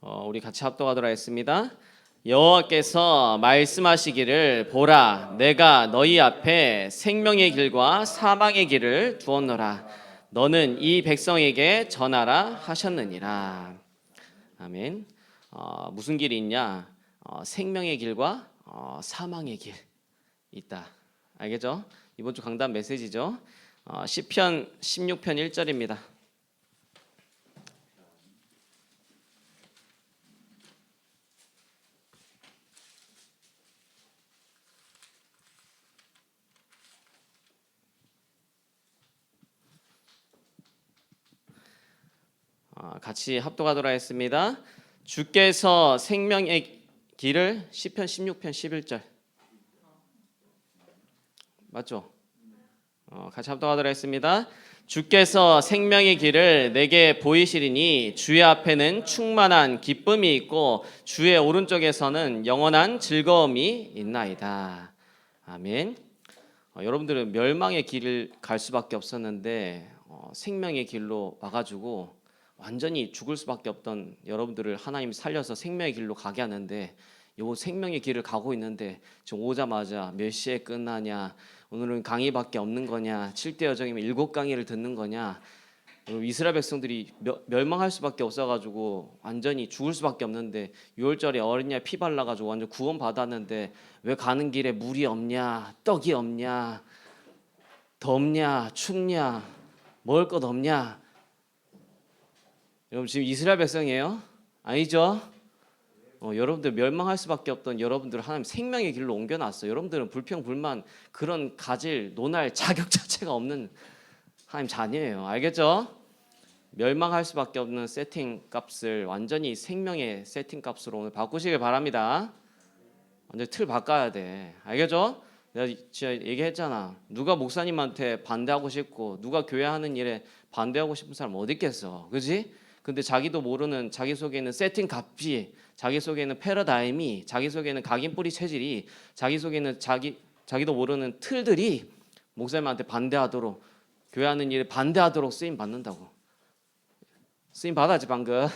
우리 같이 합독하도록 하겠습니다. 여호와께서 말씀하시기를 보라 내가 너희 앞에 생명의 길과 사망의 길을 두었노라. 너는 이 백성에게 전하라 하셨느니라. 아멘. 무슨 길이 있냐? 생명의 길과 사망의 길 있다. 알겠죠? 이번 주 강단 메시지죠. 시편 16편 1절입니다. 같이 합독하도록 하겠습니다. 주께서 생명의 길을 시편 16편 11절 맞죠? 같이 합독하도록 하겠습니다. 주께서 생명의 길을 내게 보이시리니 주의 앞에는 충만한 기쁨이 있고 주의 오른쪽에서는 영원한 즐거움이 있나이다. 아멘. 여러분들은 멸망의 길을 갈 수밖에 없었는데 생명의 길로 와가지고 완전히 죽을 수밖에 없던 여러분들을 하나님이 살려서 생명의 길로 가게 하는데 요 생명의 길을 가고 있는데 지금 오자마자 몇 시에 끝나냐, 오늘은 강의밖에 없는 거냐, 7대 여정이면 7강의를 듣는 거냐, 이스라엘 백성들이 멸망할 수밖에 없어가지고 완전히 죽을 수밖에 없는데 6월절에 어린양 피 발라가지고 완전 구원 받았는데 왜 가는 길에 물이 없냐, 떡이 없냐, 덥냐, 춥냐, 먹을 것 없냐. 여러분 지금 이스라엘 백성이에요? 아니죠? 여러분들 멸망할 수밖에 없던 여러분들을 하나님 생명의 길로 옮겨놨어요. 여러분들은 불평불만 그런 가질 논할 자격 자체가 없는 하나님 자녀예요. 알겠죠? 멸망할 수밖에 없는 세팅 값을 완전히 생명의 세팅 값으로 오늘 바꾸시길 바랍니다. 완전 틀 바꿔야 돼. 알겠죠? 내가 진짜 얘기했잖아. 누가 목사님한테 반대하고 싶고 누가 교회 하는 일에 반대하고 싶은 사람 어디 있겠어. 그렇지? 근데 자기도 모르는 자기 속에 있는 세팅 값이, 자기 속에 있는 패러다임이, 자기 속에 있는 각인뿌리 체질이, 자기 속에 있는 자기도 모르는 틀들이 목사님한테 반대하도록, 교회 하는 일에 반대하도록 쓰임 받는다고. 쓰임 받았지 방금.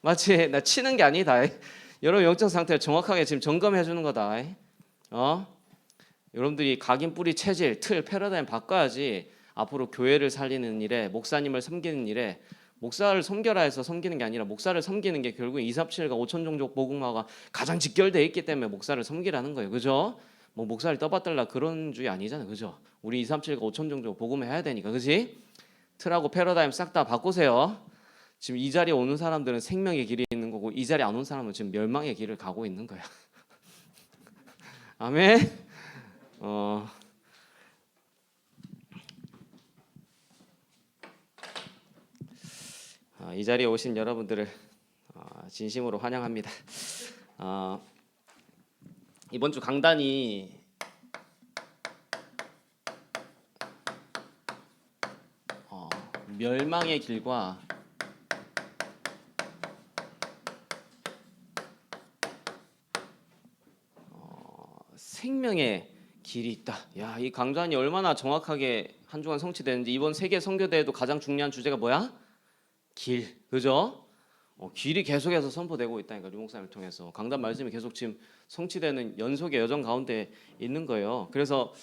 마치 나 치는 게 아니다. 여러분 영적 상태를 정확하게 지금 점검해 주는 거다. 여러분들이 각인뿌리 체질, 틀, 패러다임 바꿔야지 앞으로 교회를 살리는 일에, 목사님을 섬기는 일에, 목사를 섬겨라 해서 섬기는 게 아니라 목사를 섬기는 게 결국 247과 5천종족 복음화가 가장 직결되어 있기 때문에 목사를 섬기라는 거예요. 그죠? 뭐 목사를 떠받들라 그런 주의 아니잖아요. 그죠? 우리 237과 5천종족 복음화 해야 되니까. 그지? 틀하고 패러다임 싹 다 바꾸세요. 지금 이 자리에 오는 사람들은 생명의 길이 있는 거고 이 자리에 안 온 사람은 지금 멸망의 길을 가고 있는 거야. 아멘. 이 자리에 오신 여러분들을 진심으로 환영합니다. 이번 주 강단이 멸망의 길과 생명의 길이 있다. 야, 이 강단이 얼마나 정확하게 한 주간 성취되는지. 이번 세계 선교대회도 가장 중요한 주제가 뭐야? 길, 그죠? 길이 계속해서 선포되고 있다니까. 류 목사님을 통해서 강단 말씀이 계속 지금 성취되는 연속의 여정 가운데 있는 거예요. 그래서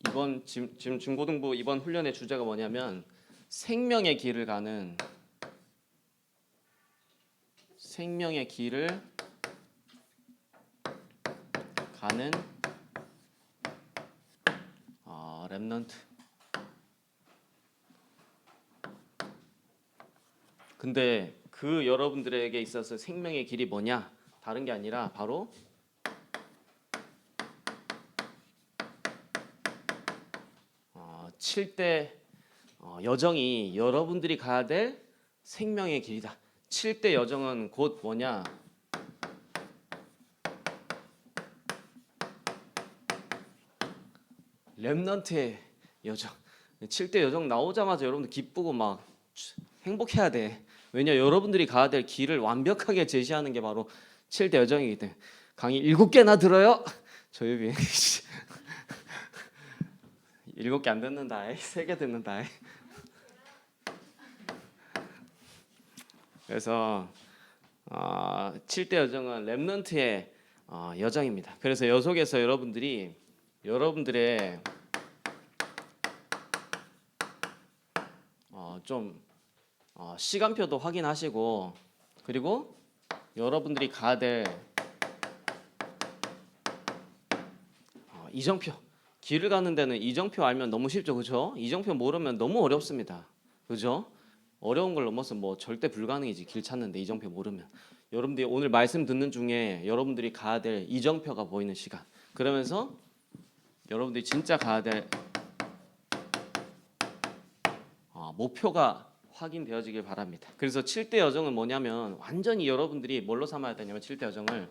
이번 지금 중고등부 이번 훈련의 주제가 뭐냐면 생명의 길을 가는 렘넌트. 근데 그 여러분들에게 있어서 생명의 길이 뭐냐? 다른 게 아니라 바로 7대 여정이 여러분들이 가야 될 생명의 길이다. 7대 여정은 곧 뭐냐? 렘넌트의 여정. 7대 여정 나오자마자 여러분들 기쁘고 막 행복해야 돼. 왜냐? 여러분들이 가야 될 길을 완벽하게 제시하는 게 바로 7대 여정이기 때문에. 강의 7개나 들어요? 조유비 7개 안 듣는다. 3개 듣는다. 그래서 7대 여정은 렘넌트의 여정입니다. 그래서 여속에서 여러분들의 좀 시간표도 확인하시고, 그리고 여러분들이 가야 될 이정표, 길을 가는 데는 이정표 알면 너무 쉽죠, 그렇죠? 이정표 모르면 너무 어렵습니다, 그렇죠? 어려운 걸 넘어서 뭐 절대 불가능이지, 길 찾는데 이정표 모르면. 여러분들이 오늘 말씀 듣는 중에 여러분들이 가야 될 이정표가 보이는 시간, 그러면서 여러분들이 진짜 가야 될 목표가 확인되어지길 바랍니다. 그래서 7대 여정은 뭐냐면, 완전히 여러분들이 뭘로 삼아야 되냐면, 7대 여정을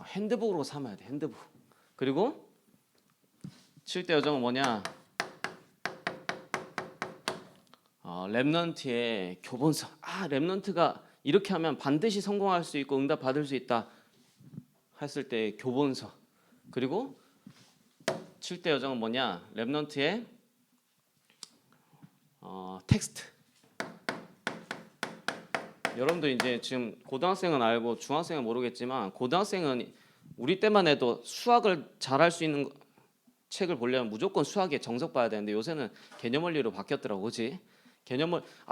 핸드북으로 삼아야 돼. 핸드북. 그리고 7대 여정은 뭐냐, 렘넌트의 교본서. 렘넌트가 이렇게 하면 반드시 성공할 수 있고 응답 받을 수 있다 했을 때 교본서. 그리고 7대 여정은 뭐냐, 렘넌트의 텍스트. 여러분들 이제 지금 고등학생은 알고 중학생은 모르겠지만, 고등학생은 우리 때만 해도 수학을 잘할 수 있는 책을 보려면 무조건 수학에 정석 봐야 되는데, 요새는 개념 원리로 바뀌었더라고, 그렇지?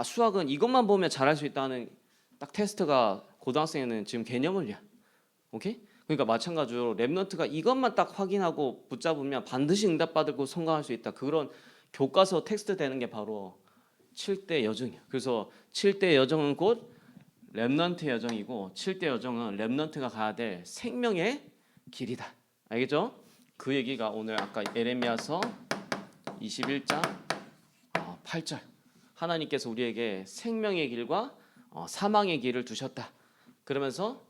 수학은 이것만 보면 잘할 수 있다는 딱 테스트가 고등학생에는 지금 개념 원리야. 오케이? 그러니까 마찬가지로 렘넌트가 이것만 딱 확인하고 붙잡으면 반드시 응답받고 성공할 수 있다. 그런 교과서 텍스트 되는 게 바로 7대 여정이야. 그래서 7대 여정은 곧 렘넌트의 여정이고, 7대 여정은 렘넌트가 가야 될 생명의 길이다. 알겠죠? 그 얘기가 오늘 아까 예레미야서 21장 8절, 하나님께서 우리에게 생명의 길과 사망의 길을 두셨다. 그러면서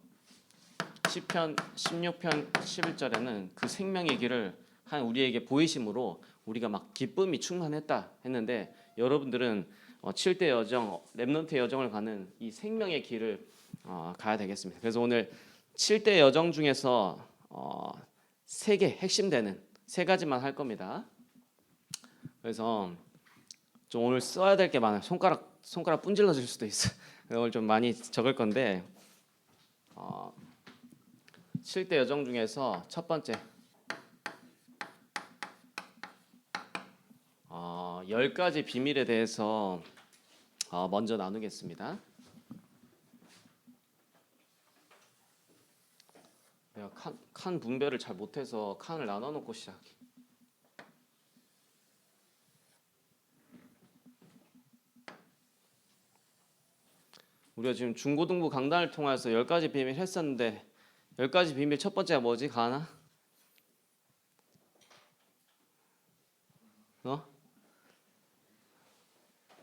시편 16편 11절에는 그 생명의 길을 한 우리에게 보이심으로 우리가 막 기쁨이 충만했다 했는데, 여러분들은 7대 여정, 렘넌트의 여정을 가는 이 생명의 길을 가야 되겠습니다. 그래서 오늘 7대 여정 중에서 3개 핵심되는 3가지만 할 겁니다. 그래서 좀 오늘 써야 될 게 많아요. 손가락 분질러질 수도 있어. 오늘 좀 많이 적을 건데, 7대 여정 중에서 첫 번째, 10가지 비밀에 대해서 먼저 나누겠습니다. 내가 칸 분배를 잘 못해서 칸을 나눠놓고 시작해. 우리가 지금 중고등부 강단을 통해서 10가지 비밀 했었는데, 10가지 비밀 첫 번째가 뭐지? 가나?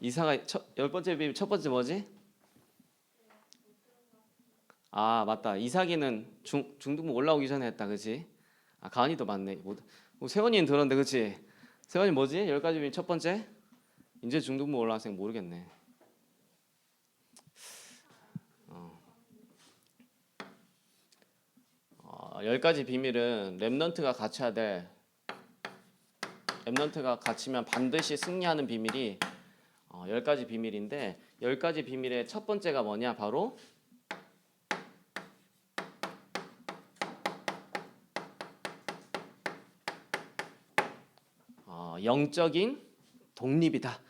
이사가 10번째 비밀 첫 번째 뭐지? 맞다. 이사기는 중등부 올라오기 전에 했다, 그렇지? 가은이도 맞네. 세원이는 들었는데, 그렇지? 세원이 뭐지? 10가지 비밀 첫 번째? 이제 중등부 올라왔으니까 모르겠네. 10가지 비밀은 렘넌트가 갖추면 반드시 승리하는 비밀이 10가지 비밀인데, 10가지 비밀의 첫 번째가 뭐냐? 바로 영적인 독립이다.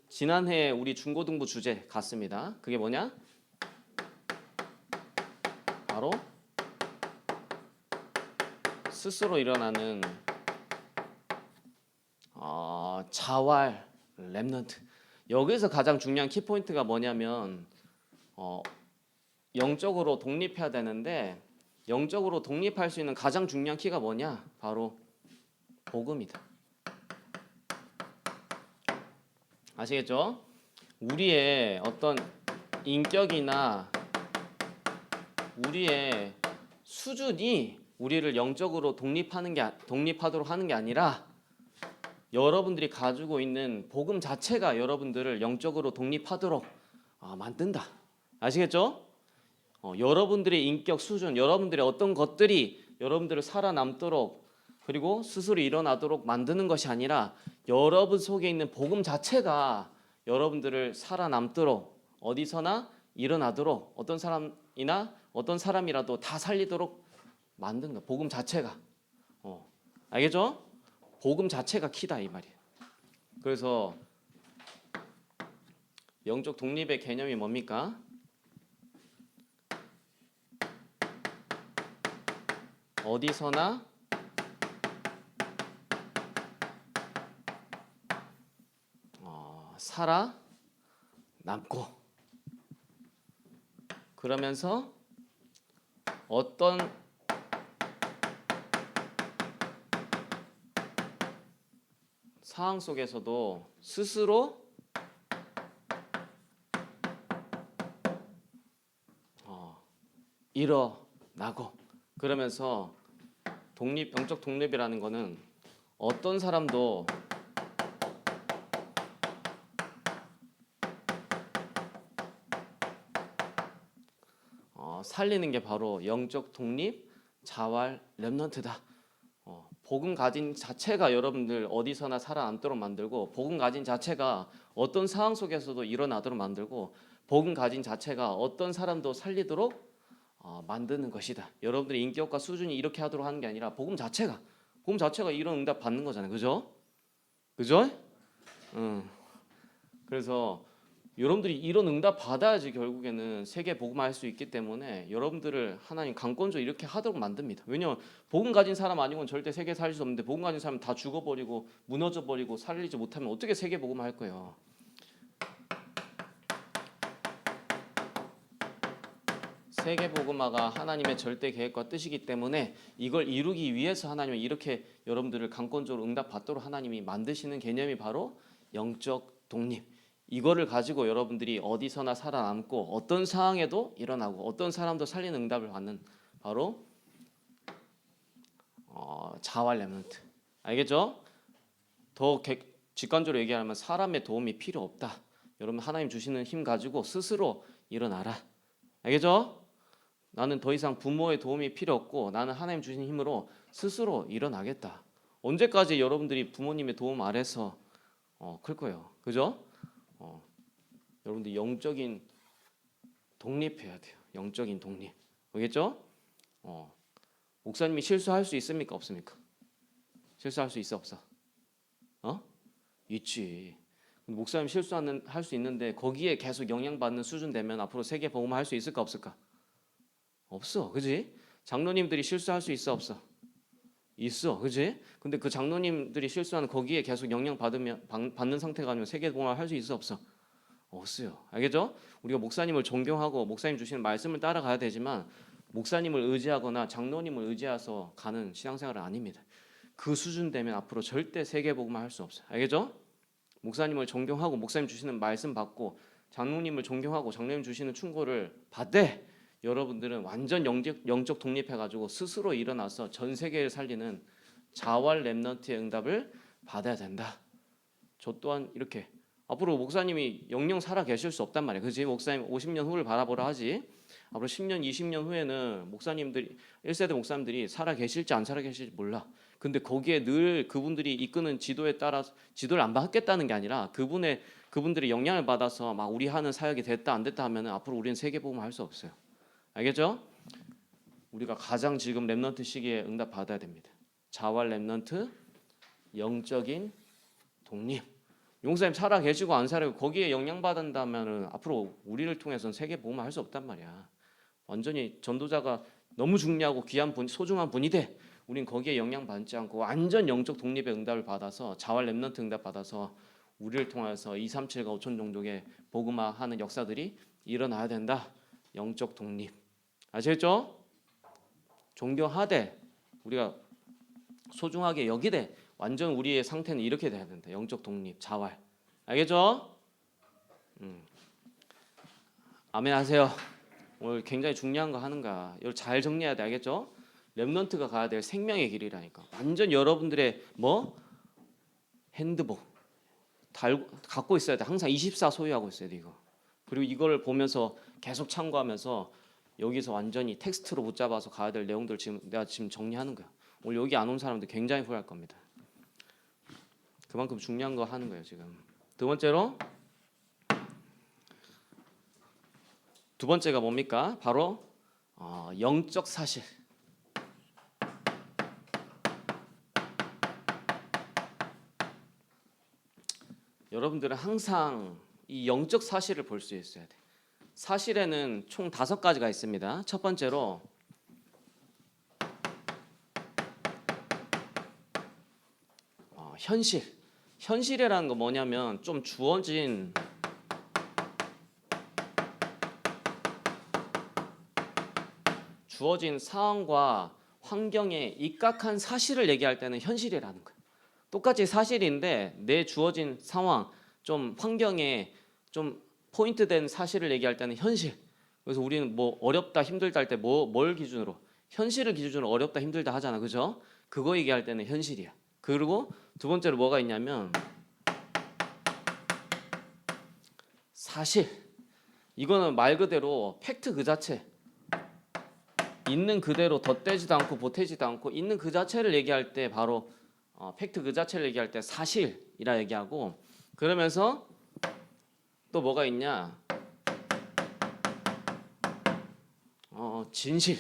지난해 우리 중고등부 주제 같습니다. 그게 뭐냐? 바로 스스로 일어나는 자활 렘넌트. 여기서 가장 중요한 키포인트가 뭐냐면, 영적으로 독립해야 되는데, 영적으로 독립할 수 있는 가장 중요한 키가 뭐냐? 바로 복음이다. 아시겠죠? 우리의 어떤 인격이나 우리의 수준이 우리를 영적으로 독립하도록 하는 게 아니라, 여러분들이 가지고 있는 복음 자체가 여러분들을 영적으로 독립하도록 만든다. 아시겠죠? 여러분들의 인격 수준, 여러분들의 어떤 것들이 여러분들을 살아남도록 그리고 스스로 일어나도록 만드는 것이 아니라 여러분 속에 있는 복음 자체가 여러분들을 살아남도록 어디서나 일어나도록 어떤 사람이나 어떤 사람이라도 다 살리도록 만든 거. 복음 자체가. 알겠죠? 복음 자체가 키다 이 말이에요. 그래서 영적 독립의 개념이 뭡니까? 어디서나 살아남고 그러면서 어떤 상황 속에서도 스스로 일어나고 그러면서 영적 독립이라는 거는 어떤 사람도 살리는 게 바로 영적 독립, 자활, 렘넌트다. 복음 가진 자체가 여러분들 어디서나 살아남도록 만들고 복음 가진 자체가 어떤 상황 속에서도 일어나도록 만들고 복음 가진 자체가 어떤 사람도 살리도록 만드는 것이다. 여러분들의 인격과 수준이 이렇게 하도록 하는 게 아니라 복음 자체가 이런 응답 받는 거잖아요. 그죠? 그죠? 그래서 여러분들이 이런 응답 받아야지 결국에는 세계 복음화할 수 있기 때문에 여러분들을 하나님 강권적으로 이렇게 하도록 만듭니다. 왜냐하면 복음 가진 사람 아니고는 절대 세계 살릴 수 없는데 복음 가진 사람 다 죽어버리고 무너져버리고 살리지 못하면 어떻게 세계 복음화할 거예요? 세계 복음화가 하나님의 절대 계획과 뜻이기 때문에 이걸 이루기 위해서 하나님은 이렇게 여러분들을 강권적으로 응답받도록 하나님이 만드시는 개념이 바로 영적 독립. 이거를 가지고 여러분들이 어디서나 살아남고 어떤 상황에도 일어나고 어떤 사람도 살리는 응답을 받는 바로 자활 렘넌트. 알겠죠? 더 직관적으로 얘기하면 사람의 도움이 필요 없다. 여러분 하나님 주시는 힘 가지고 스스로 일어나라. 알겠죠? 나는 더 이상 부모의 도움이 필요 없고 나는 하나님 주신 힘으로 스스로 일어나겠다. 언제까지 여러분들이 부모님의 도움 아래서 클 거예요. 그죠? 여러분들 영적인 독립해야 돼요. 영적인 독립. 알겠죠? 목사님이 실수할 수 있습니까? 없습니까? 실수할 수 있어 없어? 있지. 목사님 할 수 있는데 거기에 계속 영향받는 수준 되면 앞으로 세계 복음화 할 수 있을까 없을까? 없어. 그지? 장로님들이 실수할 수 있어 없어? 있어. 그지? 근데 그 장로님들이 실수하는 거기에 계속 영향 받는 상태가 아니면 세계 복음화 할 수 있어 없어? 없어요. 알겠죠? 우리가 목사님을 존경하고 목사님 주시는 말씀을 따라가야 되지만 목사님을 의지하거나 장로님을 의지해서 가는 신앙생활은 아닙니다. 그 수준 되면 앞으로 절대 세계 복음화 할 수 없어요. 알겠죠? 목사님을 존경하고 목사님 주시는 말씀 받고 장로님을 존경하고 장로님 주시는 충고를 받되 여러분들은 완전 영적 독립해가지고 스스로 일어나서 전 세계를 살리는 자활 렘넌트의 응답을 받아야 된다. 저 또한 이렇게 앞으로 목사님이 영영 살아 계실 수 없단 말이에요. 그지? 목사님 50년 후를 바라보라 하지. 앞으로 10년, 20년 후에는 목사님들이 1세대 목사님들이 살아 계실지 안 살아 계실지 몰라. 근데 거기에 늘 그분들이 이끄는 지도에 따라 지도를 안 받겠다는 게 아니라 그분들의 영향을 받아서 막 우리 하는 사역이 됐다 안 됐다 하면은 앞으로 우리는 세계 복음을 할 수 없어요. 알겠죠? 우리가 가장 지금 렘넌트 시기에 응답 받아야 됩니다. 자활 렘넌트, 영적인 독립. 용사님 살아 계시고 안 살아고 거기에 영향 받는다면은 앞으로 우리를 통해서는 세계 복음을 할 수 없단 말이야. 완전히 전도자가 너무 중요하고 귀한 분, 소중한 분이 돼. 우린 거기에 영향 받지 않고 완전 영적 독립의 응답을 받아서 자활 렘넌트 응답 받아서 우리를 통해서 2, 3, 7과 5천 종족의 복음화하는 역사들이 일어나야 된다. 영적 독립. 아시겠죠? 존경하되 우리가 소중하게 여기되 완전 우리의 상태는 이렇게 돼야 된다. 영적 독립, 자활. 알겠죠? 아멘 하세요. 오늘 굉장히 중요한 거 하는 거야. 이걸 잘 정리해야 돼. 알겠죠? 렘넌트가 가야 될 생명의 길이라니까. 완전 여러분들의 핸드북 갖고 있어야 돼. 항상 24 소유하고 있어야 돼 이거. 그리고 이걸 보면서 계속 참고하면서 여기서 완전히 텍스트로 붙잡아서 가야 될 내용들 지금 내가 지금 정리하는 거야. 오늘 여기 안 온 사람들 굉장히 후회할 겁니다. 그만큼 중요한 거 하는 거예요 지금. 두 번째가 뭡니까? 바로 영적 사실. 여러분들은 항상 이 영적 사실을 볼 수 있어야 돼. 사실에는 총 5가지가 있습니다. 첫 번째로 현실. 현실이라는 거 뭐냐면 좀 주어진 상황과 환경에 입각한 사실을 얘기할 때는 현실이라는 거예요. 똑같이 사실인데 내 주어진 상황, 좀 환경에 좀 포인트된 사실을 얘기할 때는 현실. 그래서 우리는 뭐 어렵다, 힘들다 할 때 뭘 기준으로? 현실을 기준으로 어렵다, 힘들다 하잖아, 그죠? 그거 얘기할 때는 현실이야. 그리고 두 번째로 뭐가 있냐면 사실. 이거는 말 그대로 팩트 그 자체. 있는 그대로 덧대지도 않고 보태지도 않고 있는 그 자체를 얘기할 때 바로 팩트 그 자체를 얘기할 때 사실이라 얘기하고, 그러면서 또 뭐가 있냐? 진실.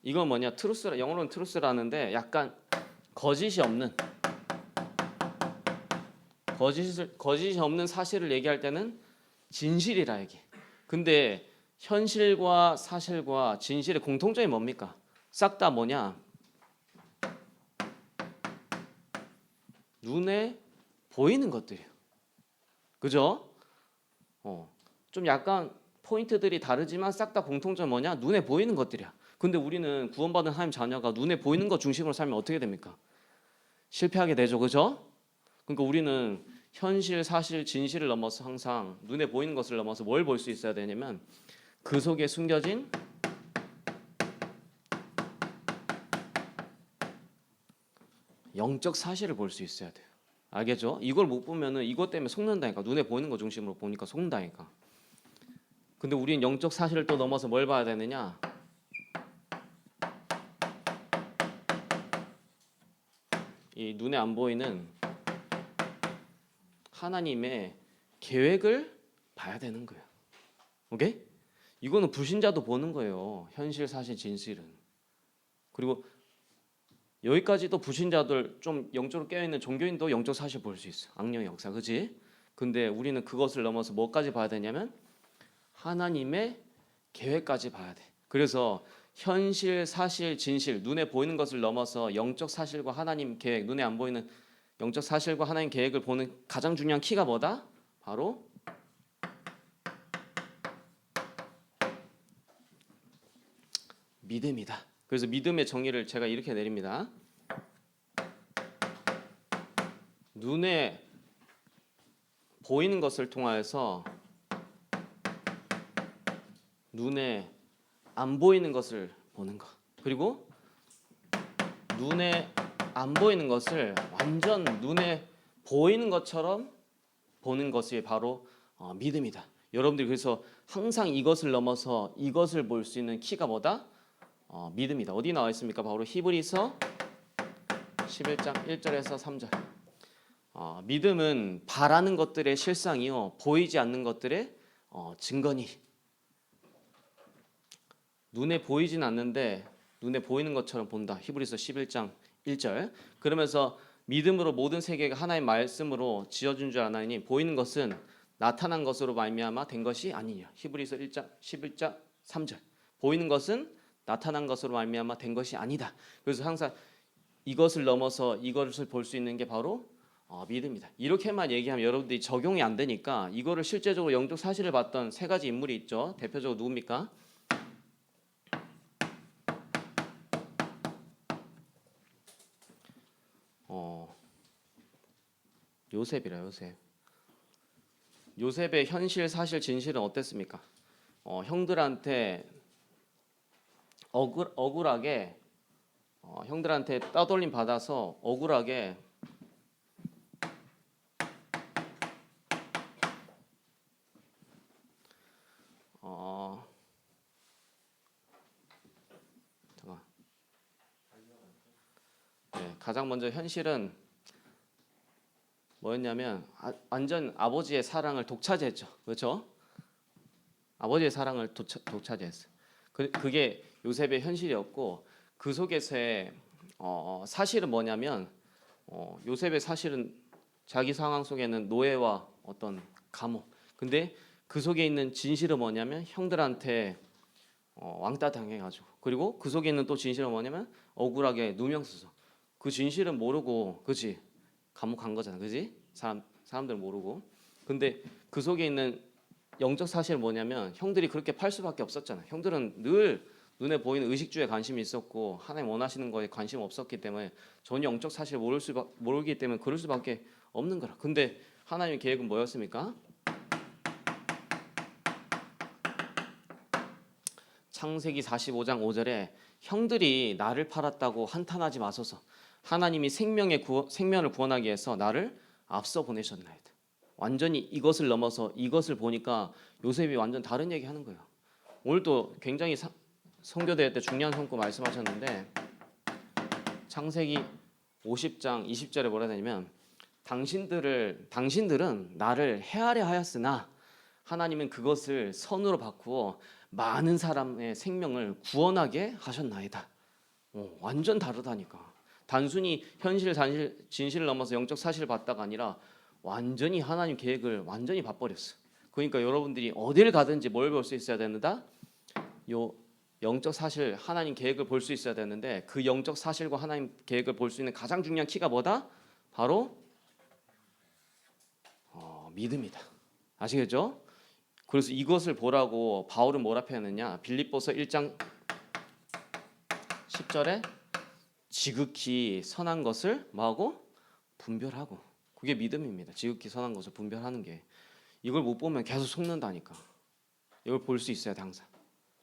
이건 뭐냐? 트루스라, 영어로는 트루스라는데 약간 거짓이 없는 사실을 얘기할 때는 진실이라 얘기. 근데 현실과 사실과 진실의 공통점이 뭡니까? 싹 다 뭐냐? 눈에 보이는 것들이에요. 그죠? 좀 약간 포인트들이 다르지만 싹 다 공통점이 뭐냐? 눈에 보이는 것들이야. 근데 우리는 구원받은 하나님 자녀가 눈에 보이는 것 중심으로 살면 어떻게 됩니까? 실패하게 되죠. 그죠? 그러니까 우리는 현실, 사실, 진실을 넘어서 항상 눈에 보이는 것을 넘어서 뭘 볼 수 있어야 되냐면 그 속에 숨겨진 영적 사실을 볼 수 있어야 돼요. 알겠죠? 이걸 못 보면은 이것 때문에 속는다니까. 눈에 보이는 것 중심으로 보니까 속는다니까. 근데 우리는 영적 사실을 또 넘어서 뭘 봐야 되느냐? 이 눈에 안 보이는 하나님의 계획을 봐야 되는 거예요. 오케이? 이거는 불신자도 보는 거예요. 현실, 사실, 진실은. 그리고 여기까지도 불신자들 좀 영적으로 깨어있는 종교인도 영적 사실 볼 수 있어. 악령의 역사, 그렇지? 근데 우리는 그것을 넘어서 뭐까지 봐야 되냐면 하나님의 계획까지 봐야 돼. 그래서 현실, 사실, 진실, 눈에 보이는 것을 넘어서 영적 사실과 하나님 계획, 눈에 안 보이는 영적 사실과 하나님 계획을 보는 가장 중요한 키가 뭐다? 바로 믿음이다. 그래서 믿음의 정의를 제가 이렇게 내립니다. 눈에 보이는 것을 통하여서 눈에 안 보이는 것을 보는 것. 그리고 눈에 안 보이는 것을 완전 눈에 보이는 것처럼 보는 것이 바로 믿음이다. 여러분들이 그래서 항상 이것을 넘어서 이것을 볼 수 있는 키가 뭐다? 믿음이다. 어디 나와 있습니까? 바로 히브리서 11장 1절에서 3절. 믿음은 바라는 것들의 실상이요 보이지 않는 것들의 증거니. 눈에 보이진 않는데 눈에 보이는 것처럼 본다. 히브리서 11장 1절. 그러면서 믿음으로 모든 세계가 하나의 말씀으로 지어준 줄 아나니 보이는 것은 나타난 것으로 말미암아 된 것이 아니냐. 히브리서 1장 11장 3절. 보이는 것은 나타난 것으로 말미암아 된 것이 아니다. 그래서 항상 이것을 넘어서 이것을 볼 수 있는 게 바로 믿음이다. 이렇게만 얘기하면 여러분들이 적용이 안 되니까 이거를 실제적으로 영적 사실을 봤던 세 가지 인물이 있죠. 대표적으로 누굽니까? 요셉이라. 요셉의 현실, 사실, 진실은 어땠습니까? 형들한테 억울하게 형들한테 따돌림 받아서 억울하게 가장 먼저 현실은 뭐였냐면 완전 아버지의 사랑을 독차지했죠. 그렇죠? 아버지의 사랑을 독차지했어요. 그게 요셉의 현실이었고 그 속에서의 사실은 뭐냐면 요셉의 사실은 자기 상황 속에는 노예와 어떤 감옥. 근데 그 속에 있는 진실은 뭐냐면 형들한테 왕따 당해가지고 그리고 그 속에 있는 또 진실은 뭐냐면 억울하게 누명 써서 그 진실은 모르고 그지 감옥 간 거잖아 그지 사람들 모르고 근데 그 속에 있는 영적 사실은 뭐냐면 형들이 그렇게 팔 수밖에 없었잖아. 형들은 늘 눈에 보이는 의식주에 관심이 있었고 하나님 원하시는 거에 관심 없었기 때문에 전혀 영적 사실을 모르기 때문에 그럴 수밖에 없는 거라. 근데 하나님의 계획은 뭐였습니까? 창세기 45장 5절에 형들이 나를 팔았다고 한탄하지 마소서. 하나님이 생명을 구원하기 위해서 나를 앞서 보내셨나이다. 완전히 이것을 넘어서 이것을 보니까 요셉이 완전 다른 얘기 하는 거예요. 오늘도 굉장히 선교대회 때 중요한 성구 말씀하셨는데 창세기 50장 20절에 뭐라 하냐면 당신들은 나를 헤아려 하였으나 하나님은 그것을 선으로 바꾸어 많은 사람의 생명을 구원하게 하셨나이다. 완전 다르다니까. 단순히 진실을 넘어서 영적 사실을 봤다가 아니라 완전히 하나님 계획을 완전히 봐버렸어. 그러니까 여러분들이 어딜 가든지 뭘 볼 수 있어야 된다? 요 영적 사실 하나님 계획을 볼 수 있어야 되는데 그 영적 사실과 하나님 계획을 볼 수 있는 가장 중요한 키가 뭐다? 바로 믿음이다. 아시겠죠? 그래서 이것을 보라고 바울은 뭐라 표현했냐? 빌립보서 1장 10절에 지극히 선한 것을 뭐하고? 분별하고. 그게 믿음입니다. 지극히 선한 것을 분별하는 게. 이걸 못 보면 계속 속는다니까. 이걸 볼 수 있어야 돼 항상.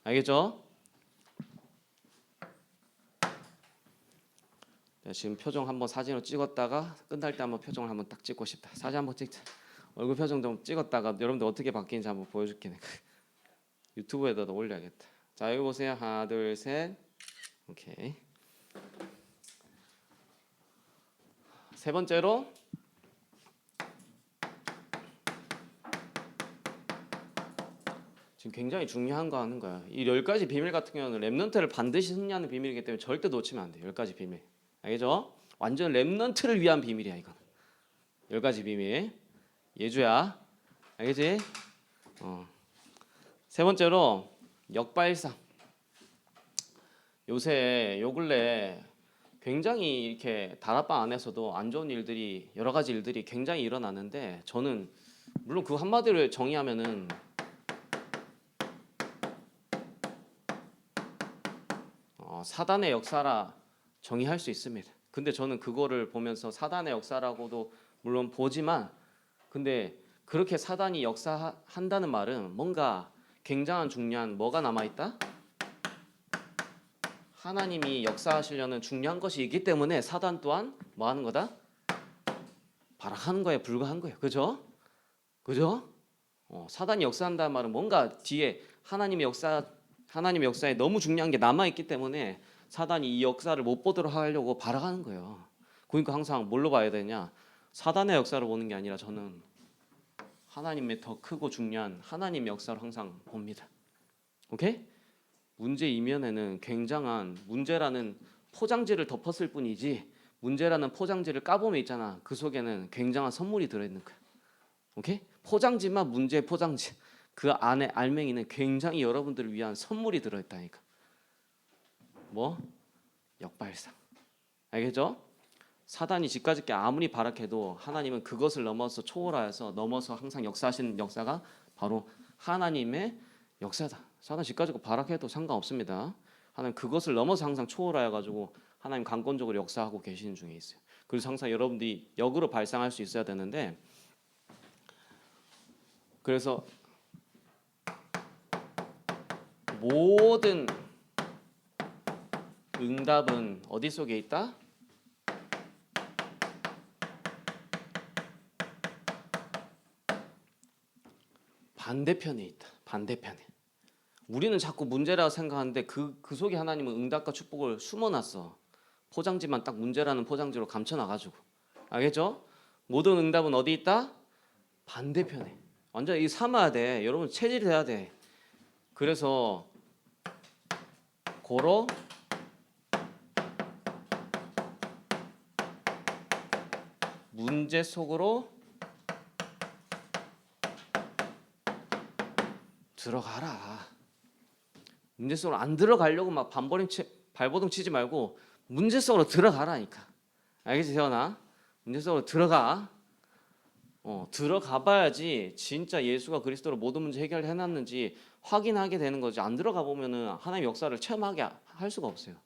알겠죠? 지금 표정 한번 사진으로 찍었다가 끝날 때 한번 표정을 한번 딱 찍고 싶다. 사진 한번 찍자. 얼굴 표정 좀 찍었다가 여러분들 어떻게 바뀌는지 한번 보여줄게 내가. 유튜브에다 올려야겠다. 자 여기 보세요. 하나 둘 셋. 오케이. 세 번째로 지금 굉장히 중요한 거 하는 거야. 이 10가지 비밀 같은 경우는 렘넌트를 반드시 승리하는 비밀이기 때문에 절대 놓치면 안 돼. 10가지 비밀. 알겠죠? 완전 렘넌트를 위한 비밀이야 이건. 10가지 비밀. 예주야. 알겠지? 세 번째로 역발상. 요새 요 근래 굉장히 이렇게 다락방 안에서도 안 좋은 일들이 여러 가지 일들이 굉장히 일어나는데 저는 물론 그 한마디로 정의하면은 사단의 역사라 정의할 수 있습니다. 근데 저는 그거를 보면서 사단의 역사라고도 물론 보지만 근데 그렇게 사단이 역사한다는 말은 뭔가 굉장한 중요한 뭐가 남아있다? 하나님이 역사하시려는 중요한 것이 있기 때문에 사단 또한 뭐 하는 거다? 발악하는 거에 불과한 거예요. 그죠? 그죠? 사단이 역사한다는 말은 뭔가 뒤에 하나님의 역사에 너무 중요한 게 남아있기 때문에 사단이 이 역사를 못 보도록 하려고 발악하는 거예요. 그러니까 항상 뭘로 봐야 되냐? 사단의 역사를 보는 게 아니라 저는 하나님의 더 크고 중요한 하나님의 역사를 항상 봅니다. 오케이? 문제 이면에는 굉장한 문제라는 포장지를 덮었을 뿐이지 문제라는 포장지를 까보면 있잖아. 그 속에는 굉장한 선물이 들어있는 거야. 오케이? 포장지만 문제의 포장지. 그 안에 알맹이는 굉장히 여러분들을 위한 선물이 들어있다니까. 뭐? 역발상. 알겠죠? 사단이 집까짓게 아무리 발악해도 하나님은 그것을 넘어서 초월하여서 넘어서 항상 역사하시는 역사가 바로 하나님의 역사다. 사단 집까짓고 발악해도 상관없습니다. 하나님 그것을 넘어서 항상 초월하여 가지고 하나님 강권적으로 역사하고 계시는 중에 있어요. 그래서 항상 여러분들이 역으로 발상할 수 있어야 되는데 그래서 모든 응답은 어디 속에 있다? 반대편에 있다. 반대편에. 우리는 자꾸 문제라고 생각하는데 그 속에 하나님은 응답과 축복을 숨어놨어. 포장지만 딱 문제라는 포장지로 감춰놔가지고. 알겠죠? 모든 응답은 어디 있다? 반대편에. 완전 이 삼아야 돼. 여러분 체질이 돼야 돼. 그래서 고로 문제 속으로 들어가라. 문제 속으로 안 들어가려고 막 발버둥 치지 말고 문제 속으로 들어가라니까. 알겠지, 세원아? 문제 속으로 들어가. 들어가 봐야지 진짜 예수가 그리스도로 모든 문제 해결해 놨는지 확인하게 되는 거지. 안 들어가 보면은 하나님의 역사를 체험하게 할 수가 없어요.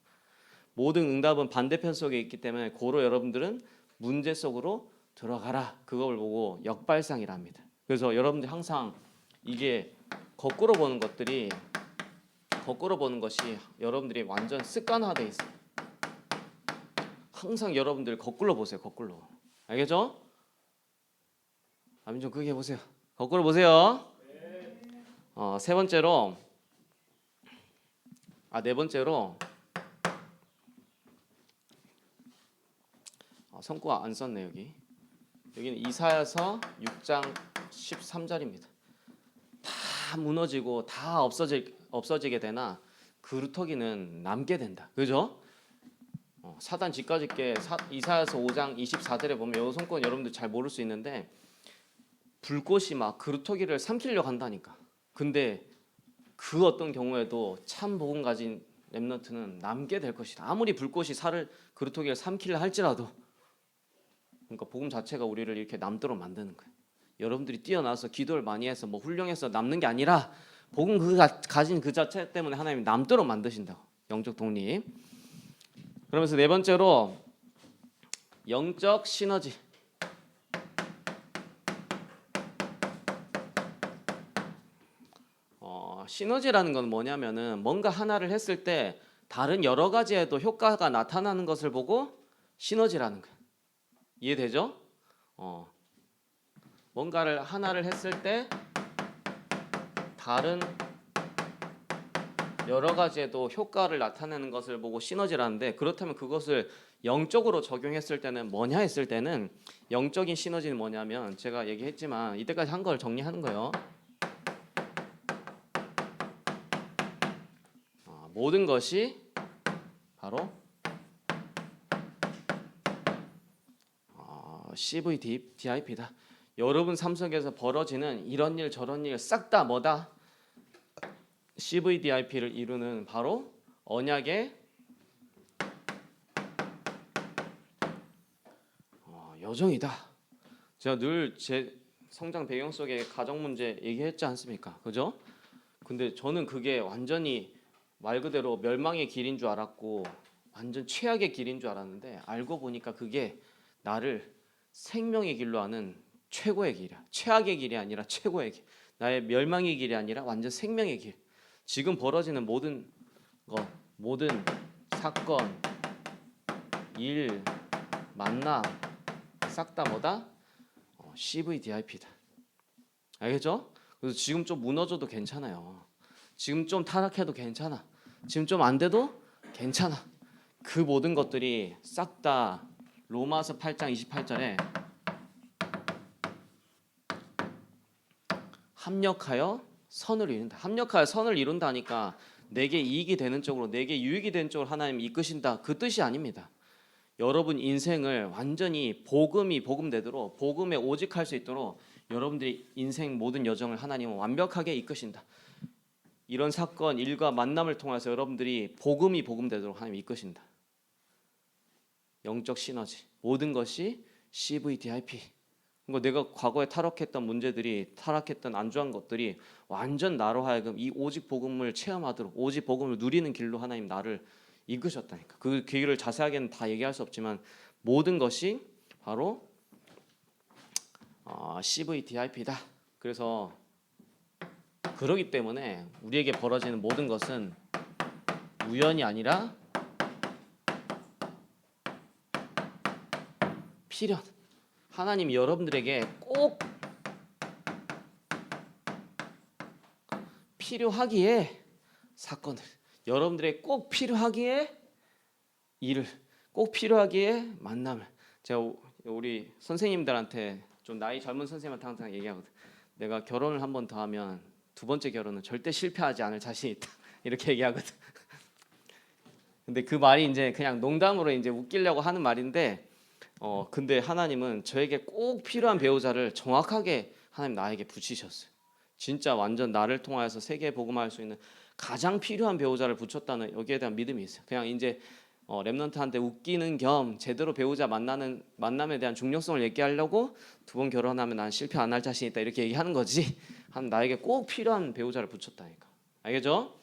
모든 응답은 반대편 속에 있기 때문에 고로 여러분들은 문제 속으로 들어가라. 그걸 보고 역발상이랍니다. 그래서 여러분들 항상 이게 거꾸로 보는 것이 여러분들이 완전 습관화돼 있어요. 항상 여러분들 거꾸로 보세요. 거꾸로. 알겠죠? 아멘 좀 크게 해보세요. 거꾸로 보세요. 네 번째로 성구가 안 썼네. 여기는 이사야서 6장 13절입니다. 다 무너지고 다 없어지게 되나 그루터기는 남게 된다. 그죠? 사단 집가짓게 이사야서 5장 24절에 보면 요 성권 여러분들 잘 모를 수 있는데 불꽃이 막 그루터기를 삼키려고 한다니까. 근데 그 어떤 경우에도 참 복음 가진 렘넌트는 남게 될 것이다. 아무리 불꽃이 그루터기를 삼키려 할지라도. 그러니까 복음 자체가 우리를 이렇게 남도록 만드는 거예요. 여러분들이 뛰어나서 기도를 많이 해서 뭐 훌륭해서 남는 게 아니라 복음 가진 그 자체 때문에 하나님이 남도록 만드신다고. 영적 독립. 그러면서 네 번째로 영적 시너지. 시너지라는 건 뭐냐면은 뭔가 하나를 했을 때 다른 여러 가지에도 효과가 나타나는 것을 보고 시너지라는 거예요. 이해되죠? 뭔가를 하나를 했을 때 다른 여러 가지에도 효과를 나타내는 것을 보고 시너지라는데, 그렇다면 그것을 영적으로 적용했을 때는 뭐냐 했을 때는 영적인 시너지는 뭐냐면 제가 얘기했지만 이때까지 한 걸 정리하는 거예요. 모든 것이 바로 CVDIP다. 여러분 삶 속에서 벌어지는 이런 일 저런 일 싹 다 뭐다? CVDIP를 이루는 바로 언약의 여정이다. 제가 늘 제 성장 배경 속에 가정 문제 얘기했지 않습니까? 그죠? 근데 저는 그게 완전히 말 그대로 멸망의 길인 줄 알았고 완전 최악의 길인 줄 알았는데 알고 보니까 그게 나를 생명의 길로 하는 최고의 길이야. 최악의 길이 아니라 최고의 길. 나의 멸망의 길이 아니라 완전 생명의 길. 지금 벌어지는 모든 사건, 일, 만남 싹 다 뭐다? CVDIP다. 알겠죠? 그래서 지금 좀 무너져도 괜찮아요. 지금 좀 타락해도 괜찮아. 지금 좀 안 돼도 괜찮아. 그 모든 것들이 싹 다 로마서 8장 28절에 합력하여 선을 이룬다. 합력하여 선을 이룬다니까 내게 이익이 되는 쪽으로, 내게 유익이 되는 쪽으로 하나님이 이끄신다. 그 뜻이 아닙니다. 여러분 인생을 완전히 복음되도록 복음에 오직할 수 있도록 여러분들이 인생 모든 여정을 하나님은 완벽하게 이끄신다. 이런 사건, 일과 만남을 통해서 여러분들이 복음되도록 하나님이 이끄신다. 영적 시너지, 모든 것이 CVDIP. 그러니까 내가 과거에 타락했던 안주한 것들이 완전 나로 하여금 이 오직 복음을 체험하도록, 오직 복음을 누리는 길로 하나님 나를 이끄셨다니까. 그 길을 자세하게는 다 얘기할 수 없지만 모든 것이 바로 CVDIP다. 그래서 그러기 때문에 우리에게 벌어지는 모든 것은 우연이 아니라 필연. 하나님이 여러분들에게 꼭 필요하기에 사건을, 여러분들에게 꼭 필요하기에 일을, 꼭 필요하기에 만남을. 제가 우리 선생님들한테 좀 나이 젊은 선생님한테 항상 얘기하거든. 내가 결혼을 한 번 더 하면 두 번째 결혼은 절대 실패하지 않을 자신이 있다. 이렇게 얘기하거든. 근데 그 말이 이제 그냥 농담으로 이제 웃기려고 하는 말인데 근데 하나님은 저에게 꼭 필요한 배우자를 정확하게 하나님 나에게 붙이셨어요. 진짜 완전 나를 통하여서 세계에 복음할 수 있는 가장 필요한 배우자를 붙였다는 여기에 대한 믿음이 있어요. 그냥 이제 렘넌트한테 웃기는 겸 제대로 배우자 만남에 대한 중요성을 얘기하려고 두 번 결혼하면 난 실패 안 할 자신 있다 이렇게 얘기하는 거지. 한 나에게 꼭 필요한 배우자를 붙였다니까. 알겠죠?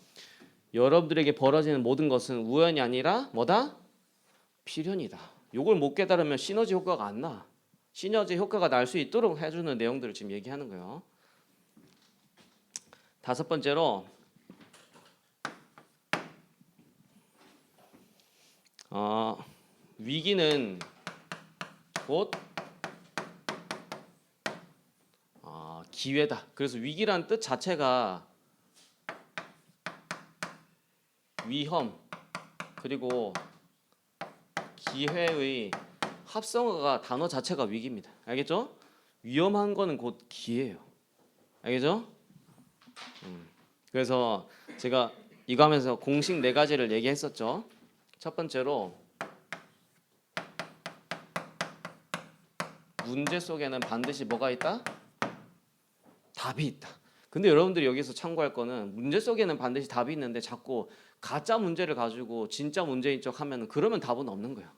여러분들에게 벌어지는 모든 것은 우연이 아니라 뭐다? 필연이다. 이걸 못 깨달으면 시너지 효과가 안 나. 시너지 효과가 날 수 있도록 해주는 내용들을 지금 얘기하는 거예요. 다섯 번째로 위기는 곧 기회다. 그래서 위기란 뜻 자체가 위험 그리고 기회의 합성어가 단어 자체가 위기입니다. 알겠죠? 위험한 거는 곧 기회예요. 알겠죠? 그래서 제가 이거 하면서 공식 네 가지를 얘기했었죠. 첫 번째로 문제 속에는 반드시 뭐가 있다? 답이 있다. 근데 여러분들이 여기서 참고할 거는 문제 속에는 반드시 답이 있는데 자꾸 가짜 문제를 가지고 진짜 문제인 척 하면 그러면 답은 없는 거예요.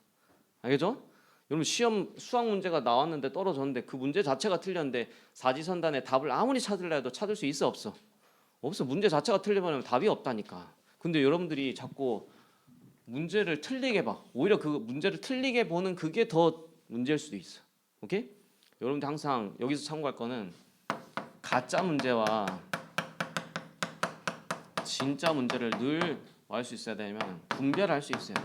알겠죠? 여러분 시험 수학 문제가 나왔는데 떨어졌는데 그 문제 자체가 틀렸는데 사지선단에 답을 아무리 찾으려 해도 찾을 수 있어 없어? 없어. 문제 자체가 틀리면 답이 없다니까. 근데 여러분들이 자꾸 문제를 틀리게 봐. 오히려 그 문제를 틀리게 보는 그게 더 문제일 수도 있어. 오케이? 여러분들 항상 여기서 참고할 거는 가짜 문제와 진짜 문제를 늘 알 수 있어야 되면 분별할 수 있어야 돼.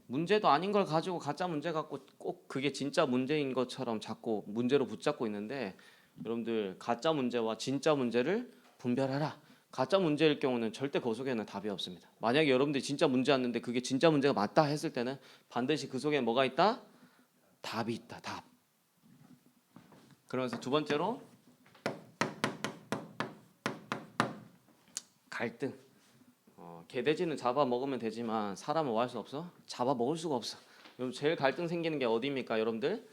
문제도 아닌 걸 가지고 가짜 문제 갖고 꼭 그게 진짜 문제인 것처럼 자꾸 문제로 붙잡고 있는데 여러분들 가짜 문제와 진짜 문제를 분별하라. 가짜 문제일 경우는 절대 그 속에는 답이 없습니다. 만약에 여러분들이 진짜 문제였는데 그게 진짜 문제가 맞다 했을 때는 반드시 그 속에 뭐가 있다? 답이 있다. 답. 그러면서 두 번째로 갈등. 개돼지는 잡아먹으면 되지만 사람은 뭐 할 수 없어? 잡아먹을 수가 없어. 여러분 제일 갈등 생기는 게 어디입니까 여러분들?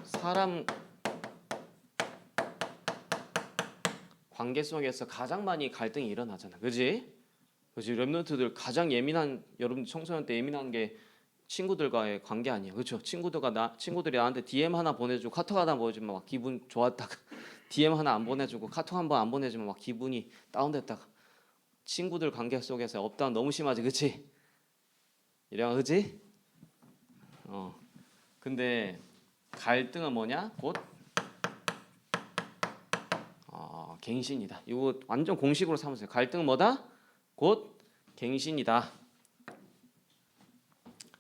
사람 관계 속에서 가장 많이 갈등이 일어나잖아. 그지? 그지? 랩런트들 가장 예민한 여러분 청소년 때 예민한 게 친구들과의 관계 아니에요. 그렇죠? 친구들이 나한테 DM 하나 보내주고 카톡 하나 보내주면 막 기분 좋았다가 DM 하나 안 보내주고 카톡 한 번 안 보내주면 막 기분이 다운됐다가 친구들 관계 속에서 업다운 너무 심하지. 그치? 이래야 그치? 근데 갈등은 뭐냐? 곧 갱신이다. 이거 완전 공식으로 삼으세요. 갈등은 뭐다? 곧 갱신이다.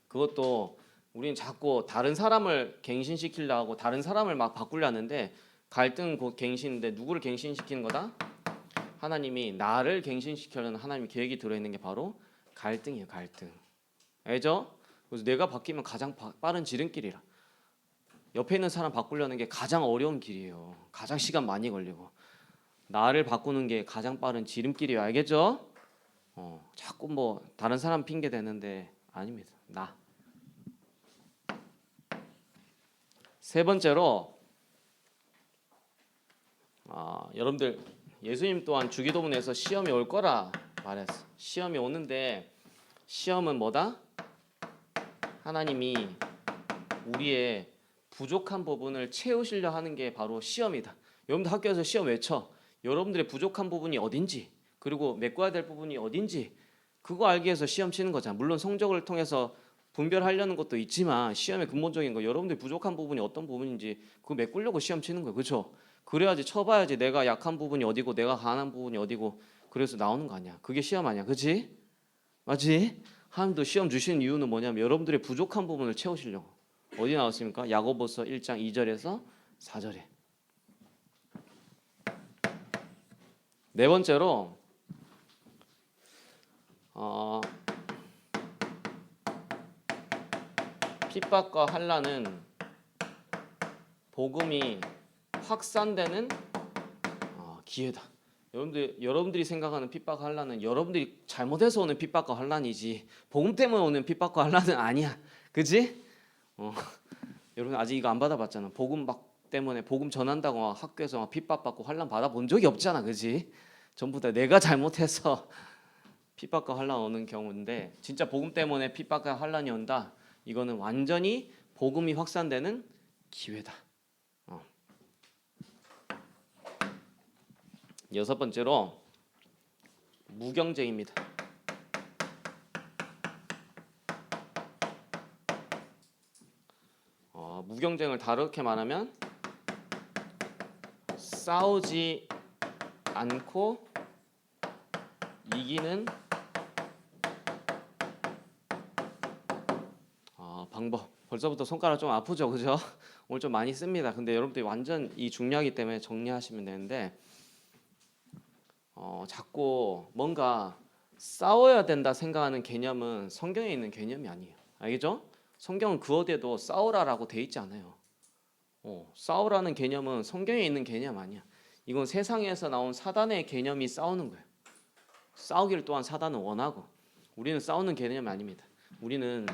그것도 우리는 자꾸 다른 사람을 갱신시키려고 하고 다른 사람을 막 바꾸려 하는데 갈등은 곧 갱신인데 누구를 갱신시키는 거다? 하나님이 나를 갱신시키려는 하나님의 계획이 들어있는 게 바로 갈등이에요. 갈등. 알죠? 그래서 내가 바뀌면 가장 빠른 지름길이라. 옆에 있는 사람 바꾸려는 게 가장 어려운 길이에요. 가장 시간 많이 걸리고. 나를 바꾸는 게 가장 빠른 지름길이에요. 알겠죠? 자꾸 뭐 다른 사람 핑계 대는데 아닙니다. 나. 세 번째로 여러분들 예수님 또한 주기도문에서 시험이 올 거라 말했어. 시험이 오는데 시험은 뭐다? 하나님이 우리의 부족한 부분을 채우시려 하는 게 바로 시험이다. 여러분들 학교에서 시험 외쳐. 여러분들의 부족한 부분이 어딘지 그리고 메꿔야 될 부분이 어딘지 그거 알기 위해서 시험 치는 거잖아. 물론 성적을 통해서 분별하려는 것도 있지만 시험의 근본적인 거 여러분들이 부족한 부분이 어떤 부분인지 그거 메꾸려고 시험 치는 거예요. 그렇죠? 그래야지 쳐봐야지 내가 약한 부분이 어디고 내가 강한 부분이 어디고 그래서 나오는 거 아니야. 그게 시험 아니야. 그렇지? 맞지? 하나님도 시험 주시는 이유는 뭐냐면 여러분들의 부족한 부분을 채우시려고. 어디 나왔습니까? 야고보서 1장 2절에서 4절에. 네 번째로 핍박과 환난은 복음이 확산되는 기회다. 여러분들이 생각하는 핍박과 환난은 여러분들이 잘못해서 오는 핍박과 환난이지 복음 때문에 오는 핍박과 환난은 아니야. 그지? 여러분 아직 이거 안 받아봤잖아. 복음 때문에 복음 전한다고 막 학교에서 막 핍박받고 환난 받아본 적이 없잖아. 그지? 전부 다 내가 잘못해서 핍박과 환난 오는 경우인데 진짜 복음 때문에 핍박과 환난이 온다. 이거는 완전히 복음이 확산되는 기회다. 여섯 번째로 무경쟁입니다. 무경쟁을 다르게 말하면 싸우지 않고 이기는 방법. 벌써부터 손가락 좀 아프죠, 그죠? 오늘 좀 많이 씁니다. 근데 여러분들이 완전 이 중요하기 때문에 정리하시면 되는데 자꾸 뭔가 싸워야 된다 생각하는 개념은 성경에 있는 개념이 아니에요. 알겠죠? 성경은 그 어디에도 싸우라라고 돼 있지 않아요. 싸우라는 개념은 성경에 있는 개념 아니야. 이건 세상에서 나온 사단의 개념이 싸우는 거예요. 싸우기를 또한 사단은 원하고 우리는 싸우는 개념이 아닙니다. 우리는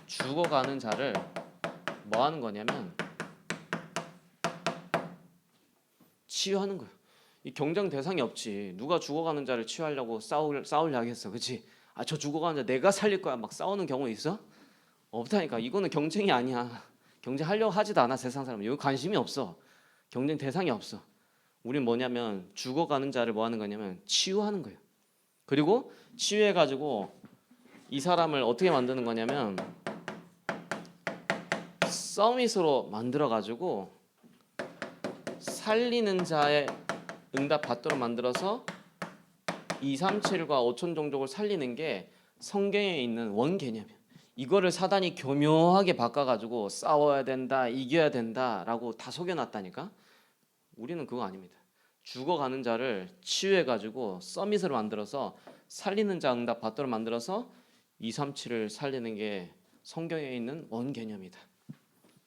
죽어가는 자를 뭐 하는 거냐면 치유하는 거예요. 이 경쟁 대상이 없지. 누가 죽어가는 자를 치유하려고 싸우려 하겠어. 그렇지? 저 죽어가는 자 내가 살릴 거야. 막 싸우는 경우 있어? 없다니까. 이거는 경쟁이 아니야. 경쟁하려고 하지도 않아. 세상 사람은. 여기 관심이 없어. 경쟁 대상이 없어. 우린 뭐냐면 죽어가는 자를 뭐 하는 거냐면 치유하는 거예요. 그리고 치유해가지고 이 사람을 어떻게 만드는 거냐면 서밋으로 만들어가지고 살리는 자의 응답 받도록 만들어서 237과 5천 종족을 살리는 게 성경에 있는 원 개념이에요. 이거를 사단이 교묘하게 바꿔가지고 싸워야 된다, 이겨야 된다라고 다 속여놨다니까. 우리는 그거 아닙니다. 죽어가는 자를 치유해가지고 서밋으로 만들어서 살리는 자 응답 받도록 만들어서 237을 살리는 게 성경에 있는 원 개념이다.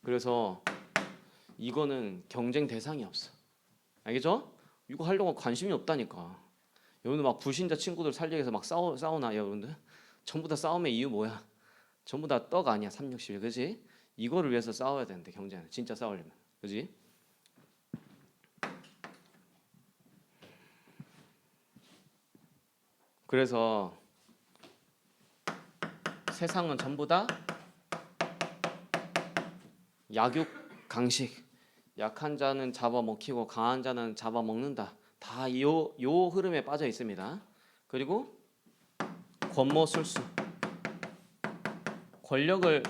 그래서 이거는 경쟁 대상이 없어. 알겠죠? 이거 하려고 관심이 없다니까. 여러분들 막 불신자 친구들 살리기 위해서 막 싸우나 여러분들? 전부 다 싸움의 이유 뭐야? 전부 다 떡 아니야 360일 그지? 이거를 위해서 싸워야 되는데 경쟁은 진짜 싸우려면 그지? 그래서 세상은 전부 다 약육 강식. 약한 자는 잡아먹히고 강한 자는 잡아먹는다. 다 요 흐름에 빠져 있습니다. 그리고 권모술수. 권력을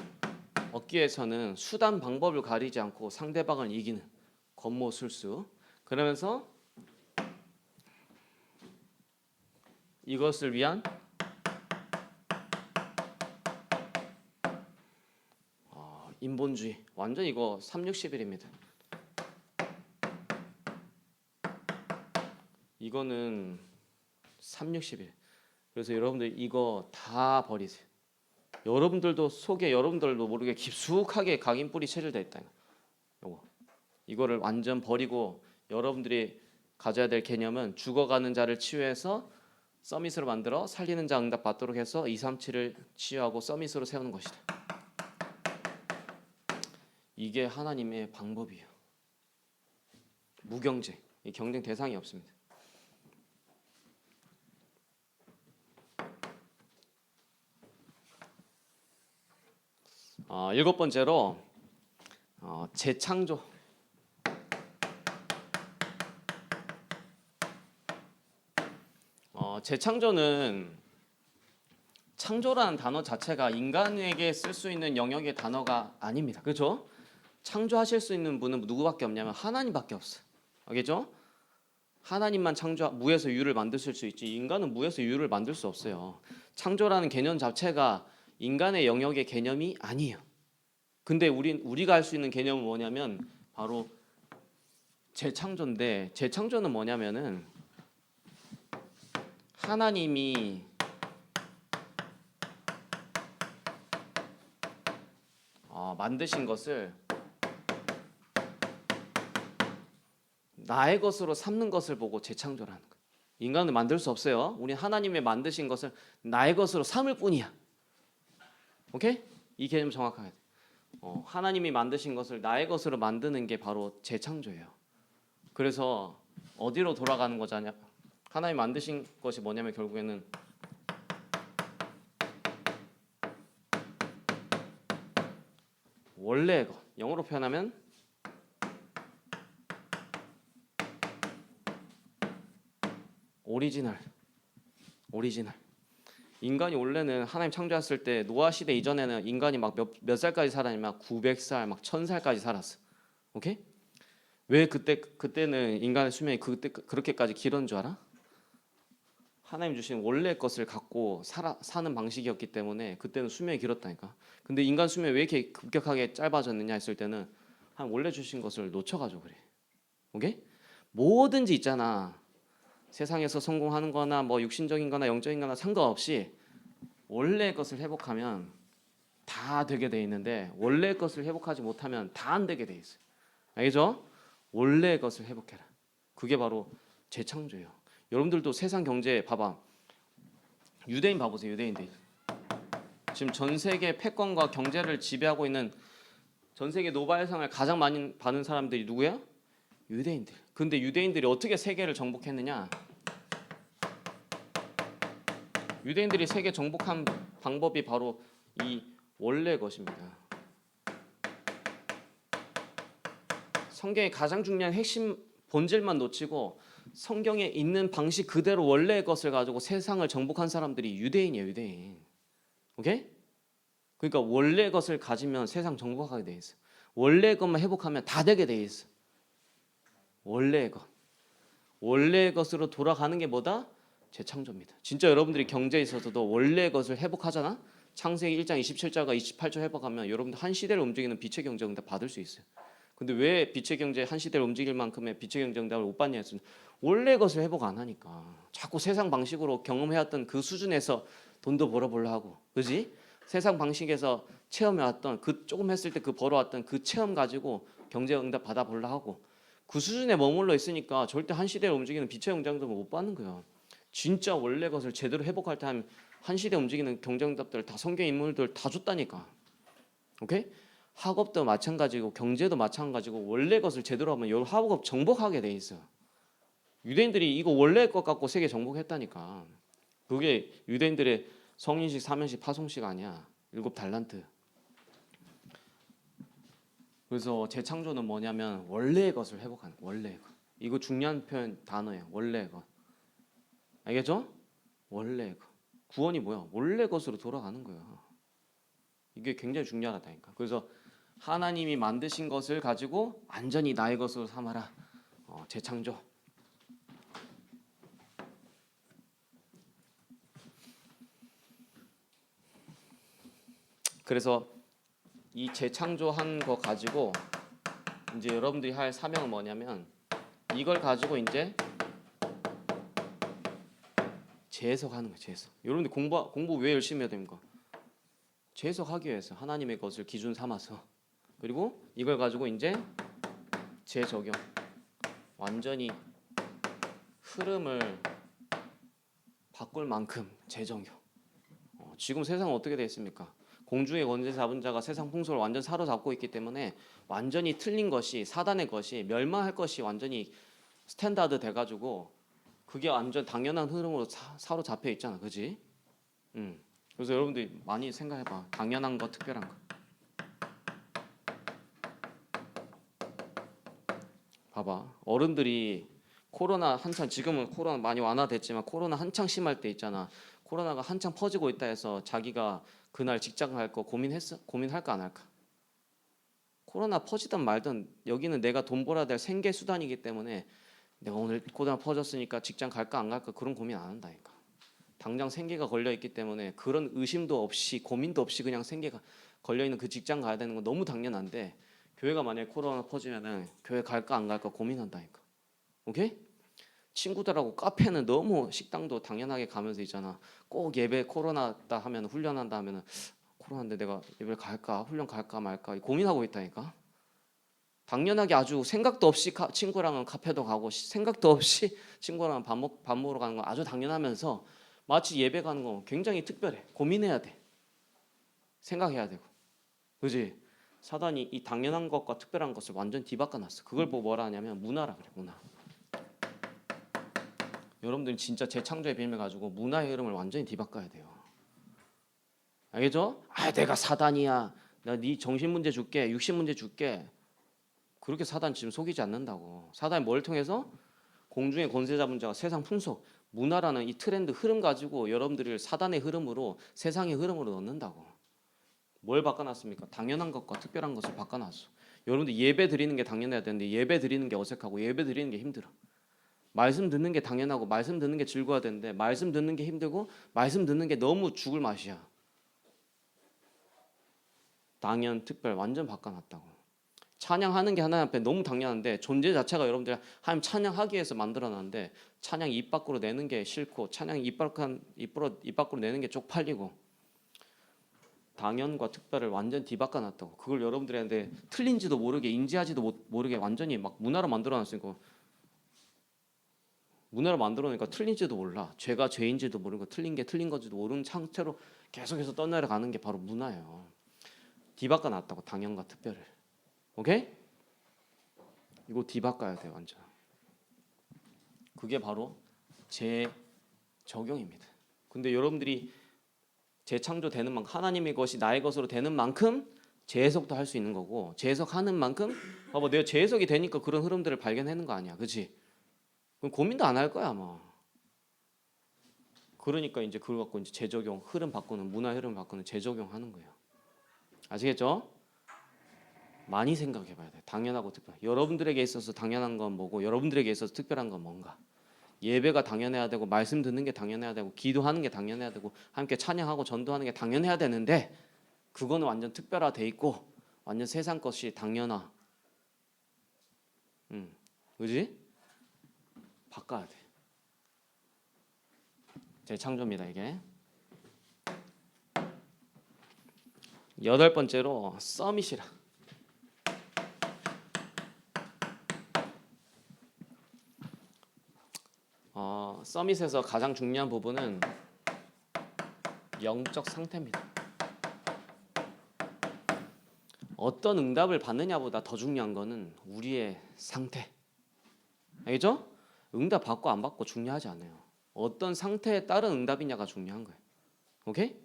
얻기 위해서는 수단 방법을 가리지 않고 상대방을 이기는 권모술수. 그러면서 이것을 위한 인본주의. 완전 이거 360일입니다. 이거는 360일. 그래서 여러분들 이거 다 버리세요. 여러분들도 속에 여러분들도 모르게 깊숙하게 각인 뿌리 체질돼 있다. 이거를 완전 버리고 여러분들이 가져야 될 개념은 죽어가는 자를 치유해서 서밋으로 만들어 살리는 자 응답 받도록 해서 237을 치유하고 서밋으로 세우는 것이다. 이게 하나님의 방법이에요. 무경쟁, 경쟁 대상이 없습니다. 일곱 번째로 재창조. 재창조는 창조라는 단어 자체가 인간에게 쓸 수 있는 영역의 단어가 아닙니다. 그렇죠? 창조하실 수 있는 분은 누구밖에 없냐면 하나님밖에 없어요. 알겠죠? 하나님만 무에서 유를 만드실 수 있지 인간은 무에서 유를 만들 수 없어요. 창조라는 개념 자체가 인간의 영역의 개념이 아니에요. 근데 우리가 할 수 있는 개념은 뭐냐면 바로 재창조인데 재창조는 뭐냐면은 하나님이 만드신 것을 나의 것으로 삼는 것을 보고 재창조라는 거예요. 인간은 만들 수 없어요. 우리 하나님의 만드신 것을 나의 것으로 삼을 뿐이야. 오케이? 이 개념 정확하게. 하나님이 만드신 것을 나의 것으로 만드는 게 바로 재창조예요. 그래서 어디로 돌아가는 거잖냐? 하나님 만드신 것이 뭐냐면 결국에는 원래의 것. 영어로 표현하면 오리지널. 인간이 원래는 하나님 창조했을 때 노아 시대 이전에는 인간이 막 몇 살까지 살았냐면 900살, 막 1000살까지 살았어. 오케이? 왜 그때는 인간의 수명이 그때 그렇게까지 길었는 줄 알아? 하나님 주신 원래의 것을 갖고 사는 방식이었기 때문에 그때는 수명이 길었다니까. 근데 인간 수명이 왜 이렇게 급격하게 짧아졌느냐 했을 때는 한 원래 주신 것을 놓쳐가지고 그래. 오케이? 뭐든지 있잖아. 세상에서 성공하는 거나 뭐 육신적인 거나 영적인 거나 상관없이 원래의 것을 회복하면 다 되게 돼 있는데 원래의 것을 회복하지 못하면 다 안 되게 돼 있어요. 알겠죠? 원래의 것을 회복해라. 그게 바로 재창조예요. 여러분들도 세상 경제 봐봐. 유대인 봐보세요. 유대인들. 지금 전 세계 패권과 경제를 지배하고 있는 전 세계 노벨상을 가장 많이 받은 사람들이 누구야? 유대인들. 근데 유대인들이 어떻게 세계를 정복했느냐? 유대인들이 세계 정복한 방법이 바로 이 원래 것입니다. 성경의 가장 중요한 핵심 본질만 놓치고 성경에 있는 방식 그대로 원래의 것을 가지고 세상을 정복한 사람들이 유대인이에요. 유대인. 오케이? 그러니까 원래의 것을 가지면 세상 정복하게 돼 있어. 원래의 것만 회복하면 다 되게 돼 있어. 원래의 것. 원래의 것으로 돌아가는 게 뭐다? 재창조입니다. 진짜 여러분들이 경제에 있어서도 원래의 것을 회복하잖아. 창세기 1장 27절과 28절 회복하면 여러분들 한 시대를 움직이는 빛의 경제 응답 받을 수 있어요. 근데 왜 빛의 경제 한 시대를 움직일 만큼의 빛의 경제 응답을 못 받냐 했으면 원래의 것을 회복 안 하니까 자꾸 세상 방식으로 경험해왔던 그 수준에서 돈도 벌어보려 하고, 그지? 세상 방식에서 체험해왔던 그 조금 했을 때 그 벌어왔던 그 체험 가지고 경제 응답 받아보려 하고 그 수준에 머물러 있으니까 절대 한 시대를 움직이는 빛의 경제응답을 못 받는 거야. 진짜 원래 것을 제대로 회복할 때 한 시대 움직이는 경제응답들 다 성경 인물들 다 줬다니까. 오케이? 학업도 마찬가지고 경제도 마찬가지고 원래 것을 제대로 하면 여 학업 정복하게 돼 있어. 유대인들이 이거 원래 것 갖고 세계 정복했다니까. 그게 유대인들의 성인식, 사면식, 파송식 아니야. 7달란트. 그래서 재창조는 뭐냐면 원래의 것을 회복하는 거예요. 원래의 것. 이거 중요한 표현 단어예요. 원래의 것. 알겠죠? 원래의 것. 구원이 뭐야? 원래 것으로 돌아가는 거야. 이게 굉장히 중요하다니까. 그래서 하나님이 만드신 것을 가지고 완전히 나의 것으로 삼아라. 재창조. 그래서 이 재창조한 거 가지고 이제 여러분들이 할 사명은 뭐냐면 이걸 가지고 이제 재해석하는 거예요. 재해석. 여러분들 공부 왜 열심히 해야 됩니까? 재해석하기 위해서 하나님의 것을 기준 삼아서. 그리고 이걸 가지고 이제 재적용. 완전히 흐름을 바꿀 만큼 재정용. 지금 세상은 어떻게 되어 있습니까? 공중의 권세 잡은 자가 세상 풍속을 완전 사로잡고 있기 때문에 완전히 틀린 것이 사단의 것이 멸망할 것이 완전히 스탠다드 돼가지고 그게 완전 당연한 흐름으로 사로잡혀 있잖아, 그지? 그래서 여러분들이 많이 생각해봐. 당연한 거, 특별한 거. 봐봐, 어른들이 코로나 한창 지금은 코로나 많이 완화됐지만 코로나 한창 심할 때 있잖아. 코로나가 한창 퍼지고 있다 해서 자기가 그날 직장 갈 거 고민할까 안 할까? 코로나 퍼지든 말든 여기는 내가 돈 벌어야 될 생계 수단이기 때문에 내가 오늘 코로나 퍼졌으니까 직장 갈까 안 갈까 그런 고민 안 한다니까. 당장 생계가 걸려 있기 때문에 그런 의심도 없이 고민도 없이 그냥 생계가 걸려 있는 그 직장 가야 되는 건 너무 당연한데 교회가 만약에 코로나 퍼지면은 교회 갈까 안 갈까 고민한다니까. 오케이? 친구들하고 카페는 너무 식당도 당연하게 가면서 있잖아. 꼭 예배 코로나다 하면 훈련한다 하면은 코로나인데 내가 예배 갈까 훈련 갈까 말까 고민하고 있다니까. 당연하게 아주 생각도 없이 친구랑은 카페도 가고 생각도 없이 친구랑 밥 먹으러 가는 건 아주 당연하면서 마치 예배 가는 건 굉장히 특별해. 고민해야 돼. 생각해야 되고. 그지? 사단이 이 당연한 것과 특별한 것을 완전 뒤바꿔놨어. 그걸 보고 뭐라 하냐면 문화라 그래. 문화. 여러분들은 진짜 재창조의 비밀 가지고 문화의 흐름을 완전히 뒤바꿔야 돼요. 알겠죠? 아, 내가 사단이야. 나 네 정신 문제 줄게. 육신 문제 줄게. 그렇게 사단 지금 속이지 않는다고. 사단이 뭘 통해서? 공중의 권세 잡은 자가 세상 풍속, 문화라는 이 트렌드 흐름 가지고 여러분들을 사단의 흐름으로 세상의 흐름으로 넣는다고. 뭘 바꿔놨습니까? 당연한 것과 특별한 것을 바꿔놨어. 여러분들 예배 드리는 게 당연해야 되는데 예배 드리는 게 어색하고 예배 드리는 게 힘들어. 말씀 듣는 게 당연하고 말씀 듣는 게 즐거워야 되는데 말씀 듣는 게 힘들고 말씀 듣는 게 너무 죽을 맛이야. 당연, 특별 완전 바꿔놨다고. 찬양하는 게 하나님 앞에 너무 당연한데 존재 자체가 여러분들 하나님 찬양하기 위해서 만들어놨는데 찬양 입 밖으로 내는 게 싫고 찬양 입 밖으로 내는 게 쪽팔리고 당연과 특별을 완전 뒤바꿔놨다고. 그걸 여러분들한테 틀린지도 모르게 인지하지도 모르게 완전히 막 문화로 만들어놨으니까 문화로 만들어놓으니까 틀린지도 몰라. 죄가 죄인지도 모르고 틀린 게 틀린 건지도 모르는 상태로 계속해서 떠내려가는 게 바로 문화예요. 뒤바꿔놨다고 당연과 특별을. 오케이? 이거 뒤바꿔야 돼요 완전. 그게 바로 재적용입니다. 근데 여러분들이 재창조되는 만큼 하나님의 것이 나의 것으로 되는 만큼 재해석도 할 수 있는 거고 재해석하는 만큼 봐봐 내가 재해석이 되니까 그런 흐름들을 발견하는 거 아니야. 그렇지? 그럼 고민도 안 할 거야 아마. 그러니까 이제 그걸 갖고 이제 재적용 흐름 바꾸는 문화 흐름 바꾸는 재적용하는 거예요. 아시겠죠? 많이 생각해 봐야 돼. 당연하고 특별. 여러분들에게 있어서 당연한 건 뭐고 여러분들에게 있어서 특별한 건 뭔가. 예배가 당연해야 되고 말씀 듣는 게 당연해야 되고 기도하는 게 당연해야 되고 함께 찬양하고 전도하는 게 당연해야 되는데 그거는 완전 특별화돼 있고 완전 세상 것이 당연화. 그지? 바꿔야 돼. 재창조입니다 이게. 8번째로 서밋이라. 서밋에서 가장 중요한 부분은 영적 상태입니다. 어떤 응답을 받느냐보다 더 중요한 거는 우리의 상태. 알겠죠? 응답 받고 안 받고 중요하지 않아요. 어떤 상태에 따른 응답이냐가 중요한 거예요. 오케이?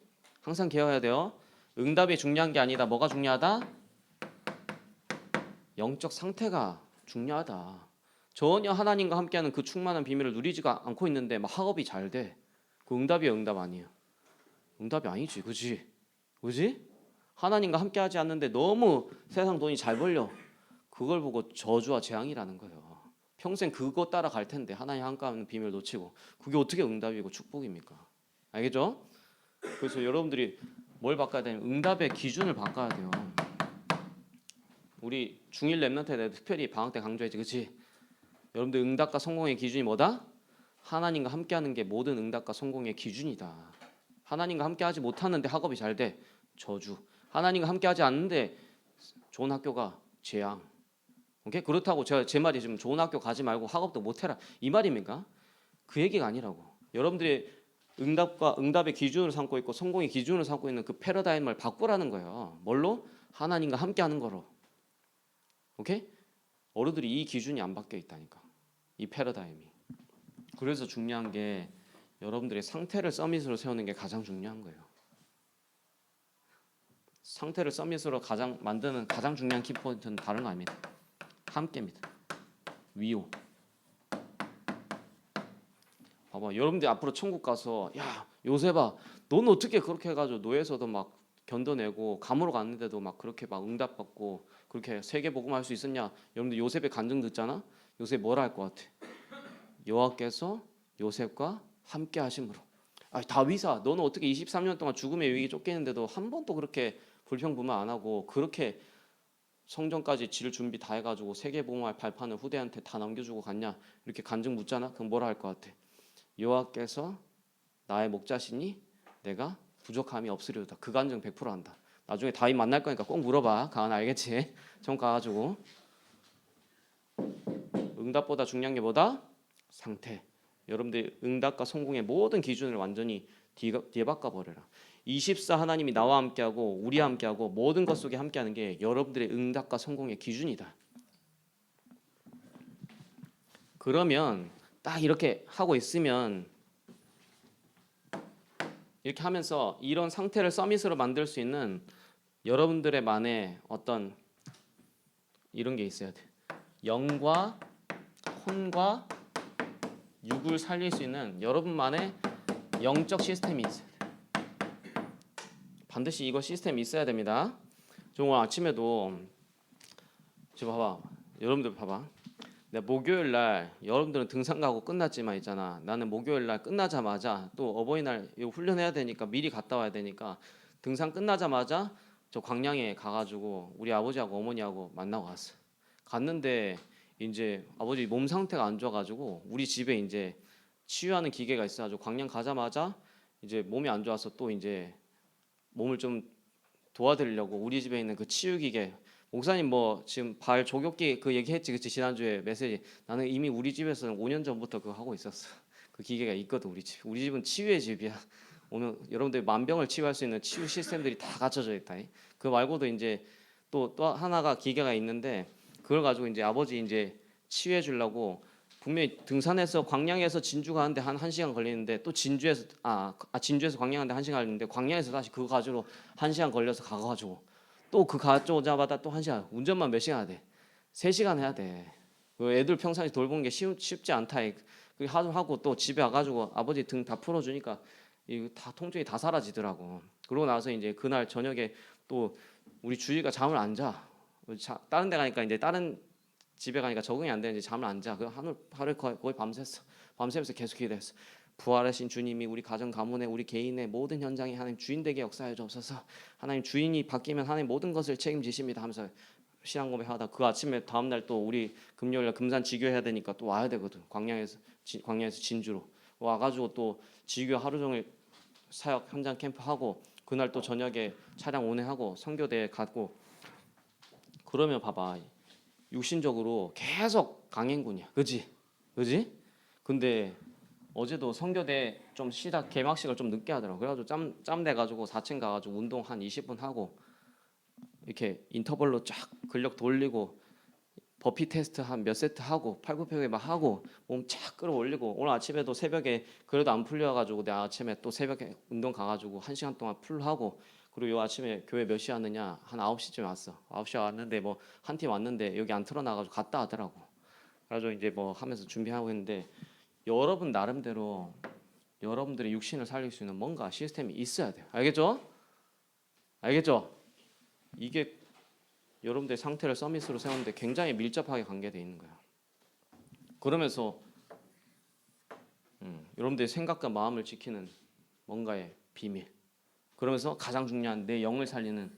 항상 기억해야 돼요. 응답이 중요한 게 아니다. 뭐가 중요하다? 영적 상태가 중요하다. 전혀 하나님과 함께하는 그 충만한 비밀을 누리지가 않고 있는데 막 학업이 잘 돼. 그 응답이야 응답 아니에요. 응답이 아니지. 그지? 그지? 하나님과 함께하지 않는데 너무 세상 돈이 잘 벌려. 그걸 보고 저주와 재앙이라는 거예요. 평생 그거 따라갈 텐데 하나님 함께하는 비밀을 놓치고 그게 어떻게 응답이고 축복입니까? 알겠죠? 그래서 여러분들이 뭘 바꿔야 되냐면 응답의 기준을 바꿔야 돼요. 우리 중1 랩런트에 대해 특별히 방학 때 강조했지. 그치? 여러분들 응답과 성공의 기준이 뭐다? 하나님과 함께하는 게 모든 응답과 성공의 기준이다. 하나님과 함께하지 못하는데 학업이 잘 돼. 저주. 하나님과 함께하지 않는데 좋은 학교가 재앙. 오케이? 그렇다고 제 말이 지금 좋은 학교 가지 말고 학업도 못해라 이 말입니까? 그 얘기가 아니라고. 여러분들이 응답의 기준을 삼고 있고 성공의 기준을 삼고 있는 그 패러다임을 바꾸라는 거예요. 뭘로? 하나님과 함께하는 거로. 오케이? 어른들이 이 기준이 안 바뀌어 있다니까. 이 패러다임이. 그래서 중요한 게 여러분들의 상태를 서밋으로 세우는 게 가장 중요한 거예요. 상태를 서밋으로 만드는 가장 중요한 키포인트는 다른 거 아닙니다. 함께입니다. 위오. 봐봐, 여러분들 앞으로 천국 가서 야 요셉아, 넌 어떻게 그렇게 해가지고 노예에서도 막 견뎌내고 감으로 갔는데도 막 그렇게 막 응답받고 그렇게 세계 복음할 수 있었냐? 여러분들 요셉의 간증 듣잖아. 요셉 뭐라 할 것 같아? 여호와께서 요셉과 함께 하심으로. 다윗아, 너는 어떻게 23년 동안 죽음의 위기 쫓기는데도 한 번도 그렇게 불평불만 안 하고 그렇게 성전까지 질 준비 다 해가지고 세계 복음할 발판을 후대한테 다 넘겨주고 갔냐? 이렇게 간증 묻잖아. 그럼 뭐라 할 것 같아? 여호와께서 나의 목자시니 내가 부족함이 없으리로다. 그 간증 100% 한다. 나중에 다윗 만날 거니까 꼭 물어봐. 가은 알겠지? 정 가가지고 응답보다 중요한 게 뭐다? 상태. 여러분들 응답과 성공의 모든 기준을 완전히 뒤에 바꿔버려라. 24 하나님이 나와 함께하고 우리와 함께하고 모든 것 속에 함께하는 게 여러분들의 응답과 성공의 기준이다. 그러면 딱 이렇게 하고 있으면 이렇게 하면서 이런 상태를 서밋으로 만들 수 있는 여러분들의 만의 어떤 이런 게 있어야 돼. 영과 혼과 육을 살릴 수 있는 여러분만의 영적 시스템이 있어야 돼. 반드시 이거 시스템이 있어야 됩니다. 저 오늘 아침에도 지금 봐봐. 여러분들 봐봐. 내가 목요일 날 여러분들은 등산 가고 끝났지만 있잖아. 나는 목요일 날 끝나자마자 또 어버이날 이거 훈련해야 되니까 미리 갔다 와야 되니까 등산 끝나자마자 저 광양에 가가지고 우리 아버지하고 어머니하고 만나고 갔어. 갔는데 이제 아버지 몸 상태가 안 좋아가지고 우리 집에 이제 치유하는 기계가 있어가지고 광양 가자마자 이제 몸이 안 좋아서 또 이제 몸을 좀 도와드리려고 우리 집에 있는 그 치유 기계 목사님 뭐 지금 발 조격기 그 얘기했지 그치 지난주에 메시지 나는 이미 우리 집에서는 5년 전부터 그거 하고 있었어. 그 기계가 있거든 우리 집은 치유의 집이야. 오늘 여러분들 만병을 치유할 수 있는 치유 시스템들이 다 갖춰져 있다. 그 말고도 이제 또 하나가 기계가 있는데 그걸 가지고 이제 아버지 이제 치유해 주려고 분명히 등산해서 광양에서 진주 가는데 한 1시간 걸리는데 또 진주에서 진주에서 광양 가는데 1시간 걸리는데 광양에서 다시 그거 가지고 1시간 걸려서 가가지고 또 그 가져오자마자 또 1시간 운전만 몇 시간 해야 돼? 3시간 해야 돼. 그 애들 평상시 돌보는 게 쉽지 않다. 그게 하고 또 집에 와가지고 아버지 등 다 풀어주니까 이 다 통증이 다 사라지더라고. 그러고 나서 이제 그날 저녁에 또 우리 주희가 잠을 안 자. 다른 데 가니까 이제 다른 집에 가니까 적응이 안 되는지 잠을 안 자. 그 하루 거의 밤샜어. 밤새면서 계속 기도했어. 부활하신 주님이 우리 가정 가문의 우리 개인의 모든 현장에 하나님 주인 되게 역사해 주옵소서. 하나님 주인이 바뀌면 하나님 모든 것을 책임지십니다 하면서 신앙 고백하다 그 아침에 다음 날 또 우리 금요일날 금산 지교해야 되니까 또 와야 되거든. 광양에서 진주로 와가지고 또 지교 하루 종일 사역 현장 캠프 하고 그날 또 저녁에 차량 운행하고 선교대에 가고 그러면 봐봐 육신적으로 계속 강행군이야. 그지? 근데 어제도 선교대 좀 시작 개막식을 좀 늦게 하더라고. 그래가지고 짬 내가지고 4층 가가지고 운동 한 20분 하고 이렇게 인터벌로 쫙 근력 돌리고 버피 테스트 한 몇 세트 하고 팔굽혀펴기 막 하고 몸 착 끌어올리고 오늘 아침에도 새벽에 그래도 안 풀려가지고 내가 아침에 또 새벽에 운동 가가지고 1시간 동안 풀 하고 그리고 요 아침에 교회 몇 시에 왔느냐 한 9시쯤 왔어. 9시에 왔는데 뭐 한 팀 왔는데 여기 안 틀어놔가지고 갔다 하더라고. 그래가지고 이제 뭐 하면서 준비하고 있는데 여러분 나름대로 여러분들의 육신을 살릴 수 있는 뭔가 시스템이 있어야 돼요. 알겠죠? 이게 여러분들의 상태를 서밋으로 세우는데 굉장히 밀접하게 관계되어 있는 거야. 그러면서 여러분들의 생각과 마음을 지키는 뭔가의 비밀. 그러면서 가장 중요한 내 영을 살리는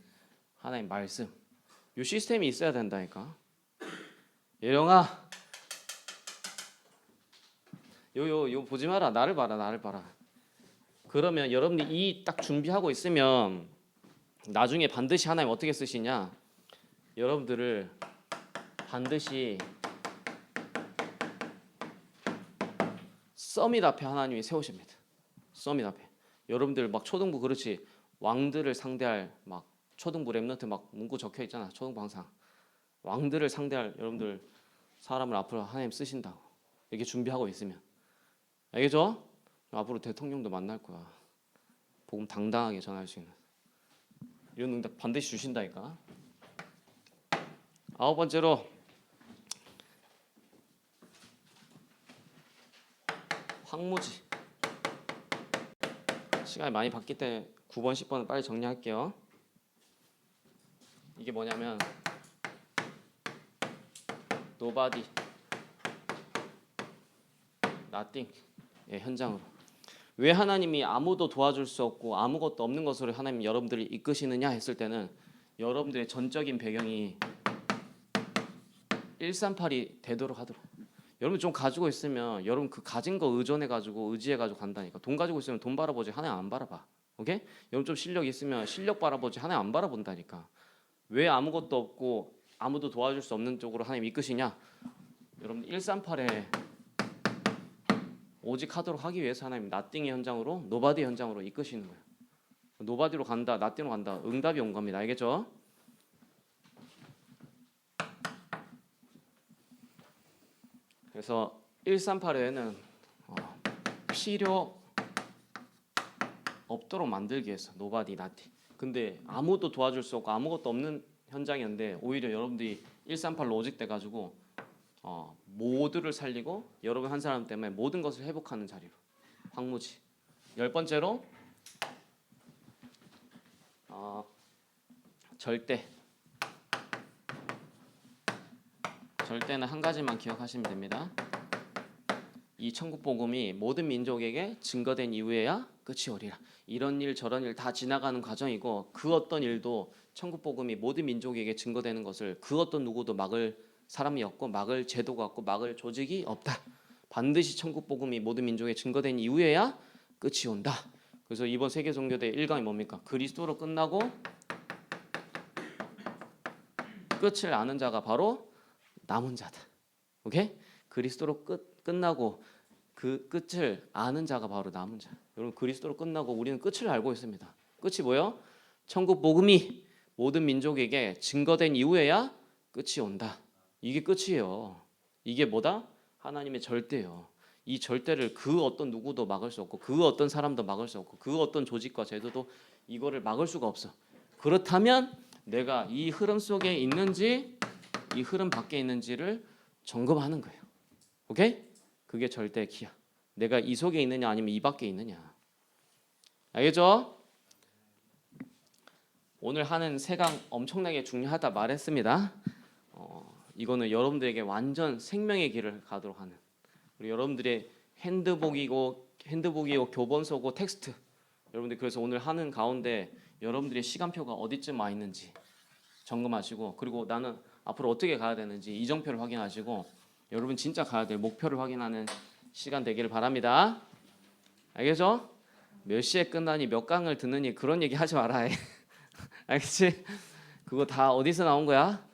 하나의 말씀. 이 시스템이 있어야 된다니까. 예령아, 요 보지 마라. 나를 봐라. 그러면 여러분들이 이 딱 준비하고 있으면 나중에 반드시 하나님 어떻게 쓰시냐? 여러분들을 반드시 서밋 앞에 하나님이 세우십니다. 서밋 앞에. 여러분들 막 초등부 그렇지 왕들을 상대할 막 초등부 랩런트 막 문구 적혀 있잖아. 초등부 항상 왕들을 상대할 여러분들 사람을 앞으로 하나님 쓰신다고 이렇게 준비하고 있으면 알겠죠? 앞으로 대통령도 만날 거야. 복음 당당하게 전할 수 있는 이런 응답 반드시 주신다니까. 9번째로 황무지. 시간이 많이 바뀌기 때문에 9번, 10번은 빨리 정리할게요. 이게 뭐냐면 nobody, nothing의 현장으로. 왜 하나님이 아무도 도와줄 수 없고 아무것도 없는 것으로 하나님 여러분들을 이끄시느냐 했을 때는 여러분들의 전적인 배경이 138이 되도록 하도록. 여러분 좀 가지고 있으면 여러분 그 가진 거 의존해 가지고 의지해 가지고 간다니까. 돈 가지고 있으면 돈 바라보지 하나님 안 바라봐. 오케이? 여러분 좀 실력 있으면 실력 바라보지 하나님 안 바라본다니까. 왜 아무것도 없고 아무도 도와줄 수 없는 쪽으로 하나님 이끄시냐? 여러분 138에 오직 하도록 하기 위해서 하나님 나띵의 현장으로 노바디 현장으로 이끄시는 거예요. 노바디로 간다, 나띵으로 간다. 응답이 온 겁니다. 알겠죠? 그래서 138회에는 필요 없도록 만들기 위해서 노바디 나티. 근데 아무도 도와줄 수 없고 아무것도 없는 현장이었는데 오히려 여러분들이 138로 오직 돼가지고 모두를 살리고 여러분 한 사람 때문에 모든 것을 회복하는 자리로 황무지. 10번째로 절대는 한 가지만 기억하시면 됩니다. 이 천국 복음이 모든 민족에게 증거된 이후에야 끝이 오리라. 이런 일 저런 일 다 지나가는 과정이고 그 어떤 일도 천국 복음이 모든 민족에게 증거되는 것을 그 어떤 누구도 막을 사람이 없고 막을 제도가 없고 막을 조직이 없다. 반드시 천국 복음이 모든 민족에 증거된 이후에야 끝이 온다. 그래서 이번 세계 종교대 1강이 뭡니까? 그리스도로 끝나고 끝을 아는 자가 바로 남은 자다. 오케이? 그리스도로 끝나고 그 끝을 아는 자가 바로 남은 자. 여러분 그리스도로 끝나고 우리는 끝을 알고 있습니다. 끝이 뭐예요? 천국 복음이 모든 민족에게 증거된 이후에야 끝이 온다. 이게 끝이에요. 이게 뭐다? 하나님의 절대예요. 이 절대를 그 어떤 누구도 막을 수 없고 그 어떤 사람도 막을 수 없고 그 어떤 조직과 제도도 이거를 막을 수가 없어. 그렇다면 내가 이 흐름 속에 있는지 이 흐름 밖에 있는지를 점검하는 거예요. 오케이? 그게 절대 키야. 내가 이 속에 있느냐 아니면 이 밖에 있느냐. 알겠죠? 오늘 하는 세강 엄청나게 중요하다 말했습니다. 이거는 여러분들에게 완전 생명의 길을 가도록 하는 그리고 여러분들의 핸드북이고 교본서고 텍스트 여러분들 그래서 오늘 하는 가운데 여러분들의 시간표가 어디쯤 와 있는지 점검하시고 그리고 나는 앞으로 어떻게 가야 되는지 이정표를 확인하시고 여러분 진짜 가야 될 목표를 확인하는 시간 되기를 바랍니다. 알겠죠? 몇 시에 끝나니 몇 강을 듣느니 그런 얘기 하지 마라. 알겠지? 그거 다 어디서 나온 거야?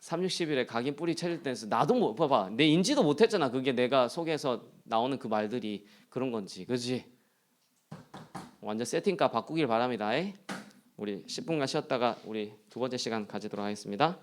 360일에 각인 뿌리 채릴 때에서 나도 못 봐봐. 내 인지도 못했잖아. 그게 내가 속에서 나오는 그 말들이 그런 건지. 그렇지? 완전 세팅값 바꾸길 바랍니다. 우리 10분간 쉬었다가 우리 두 번째 시간 가지도록 하겠습니다.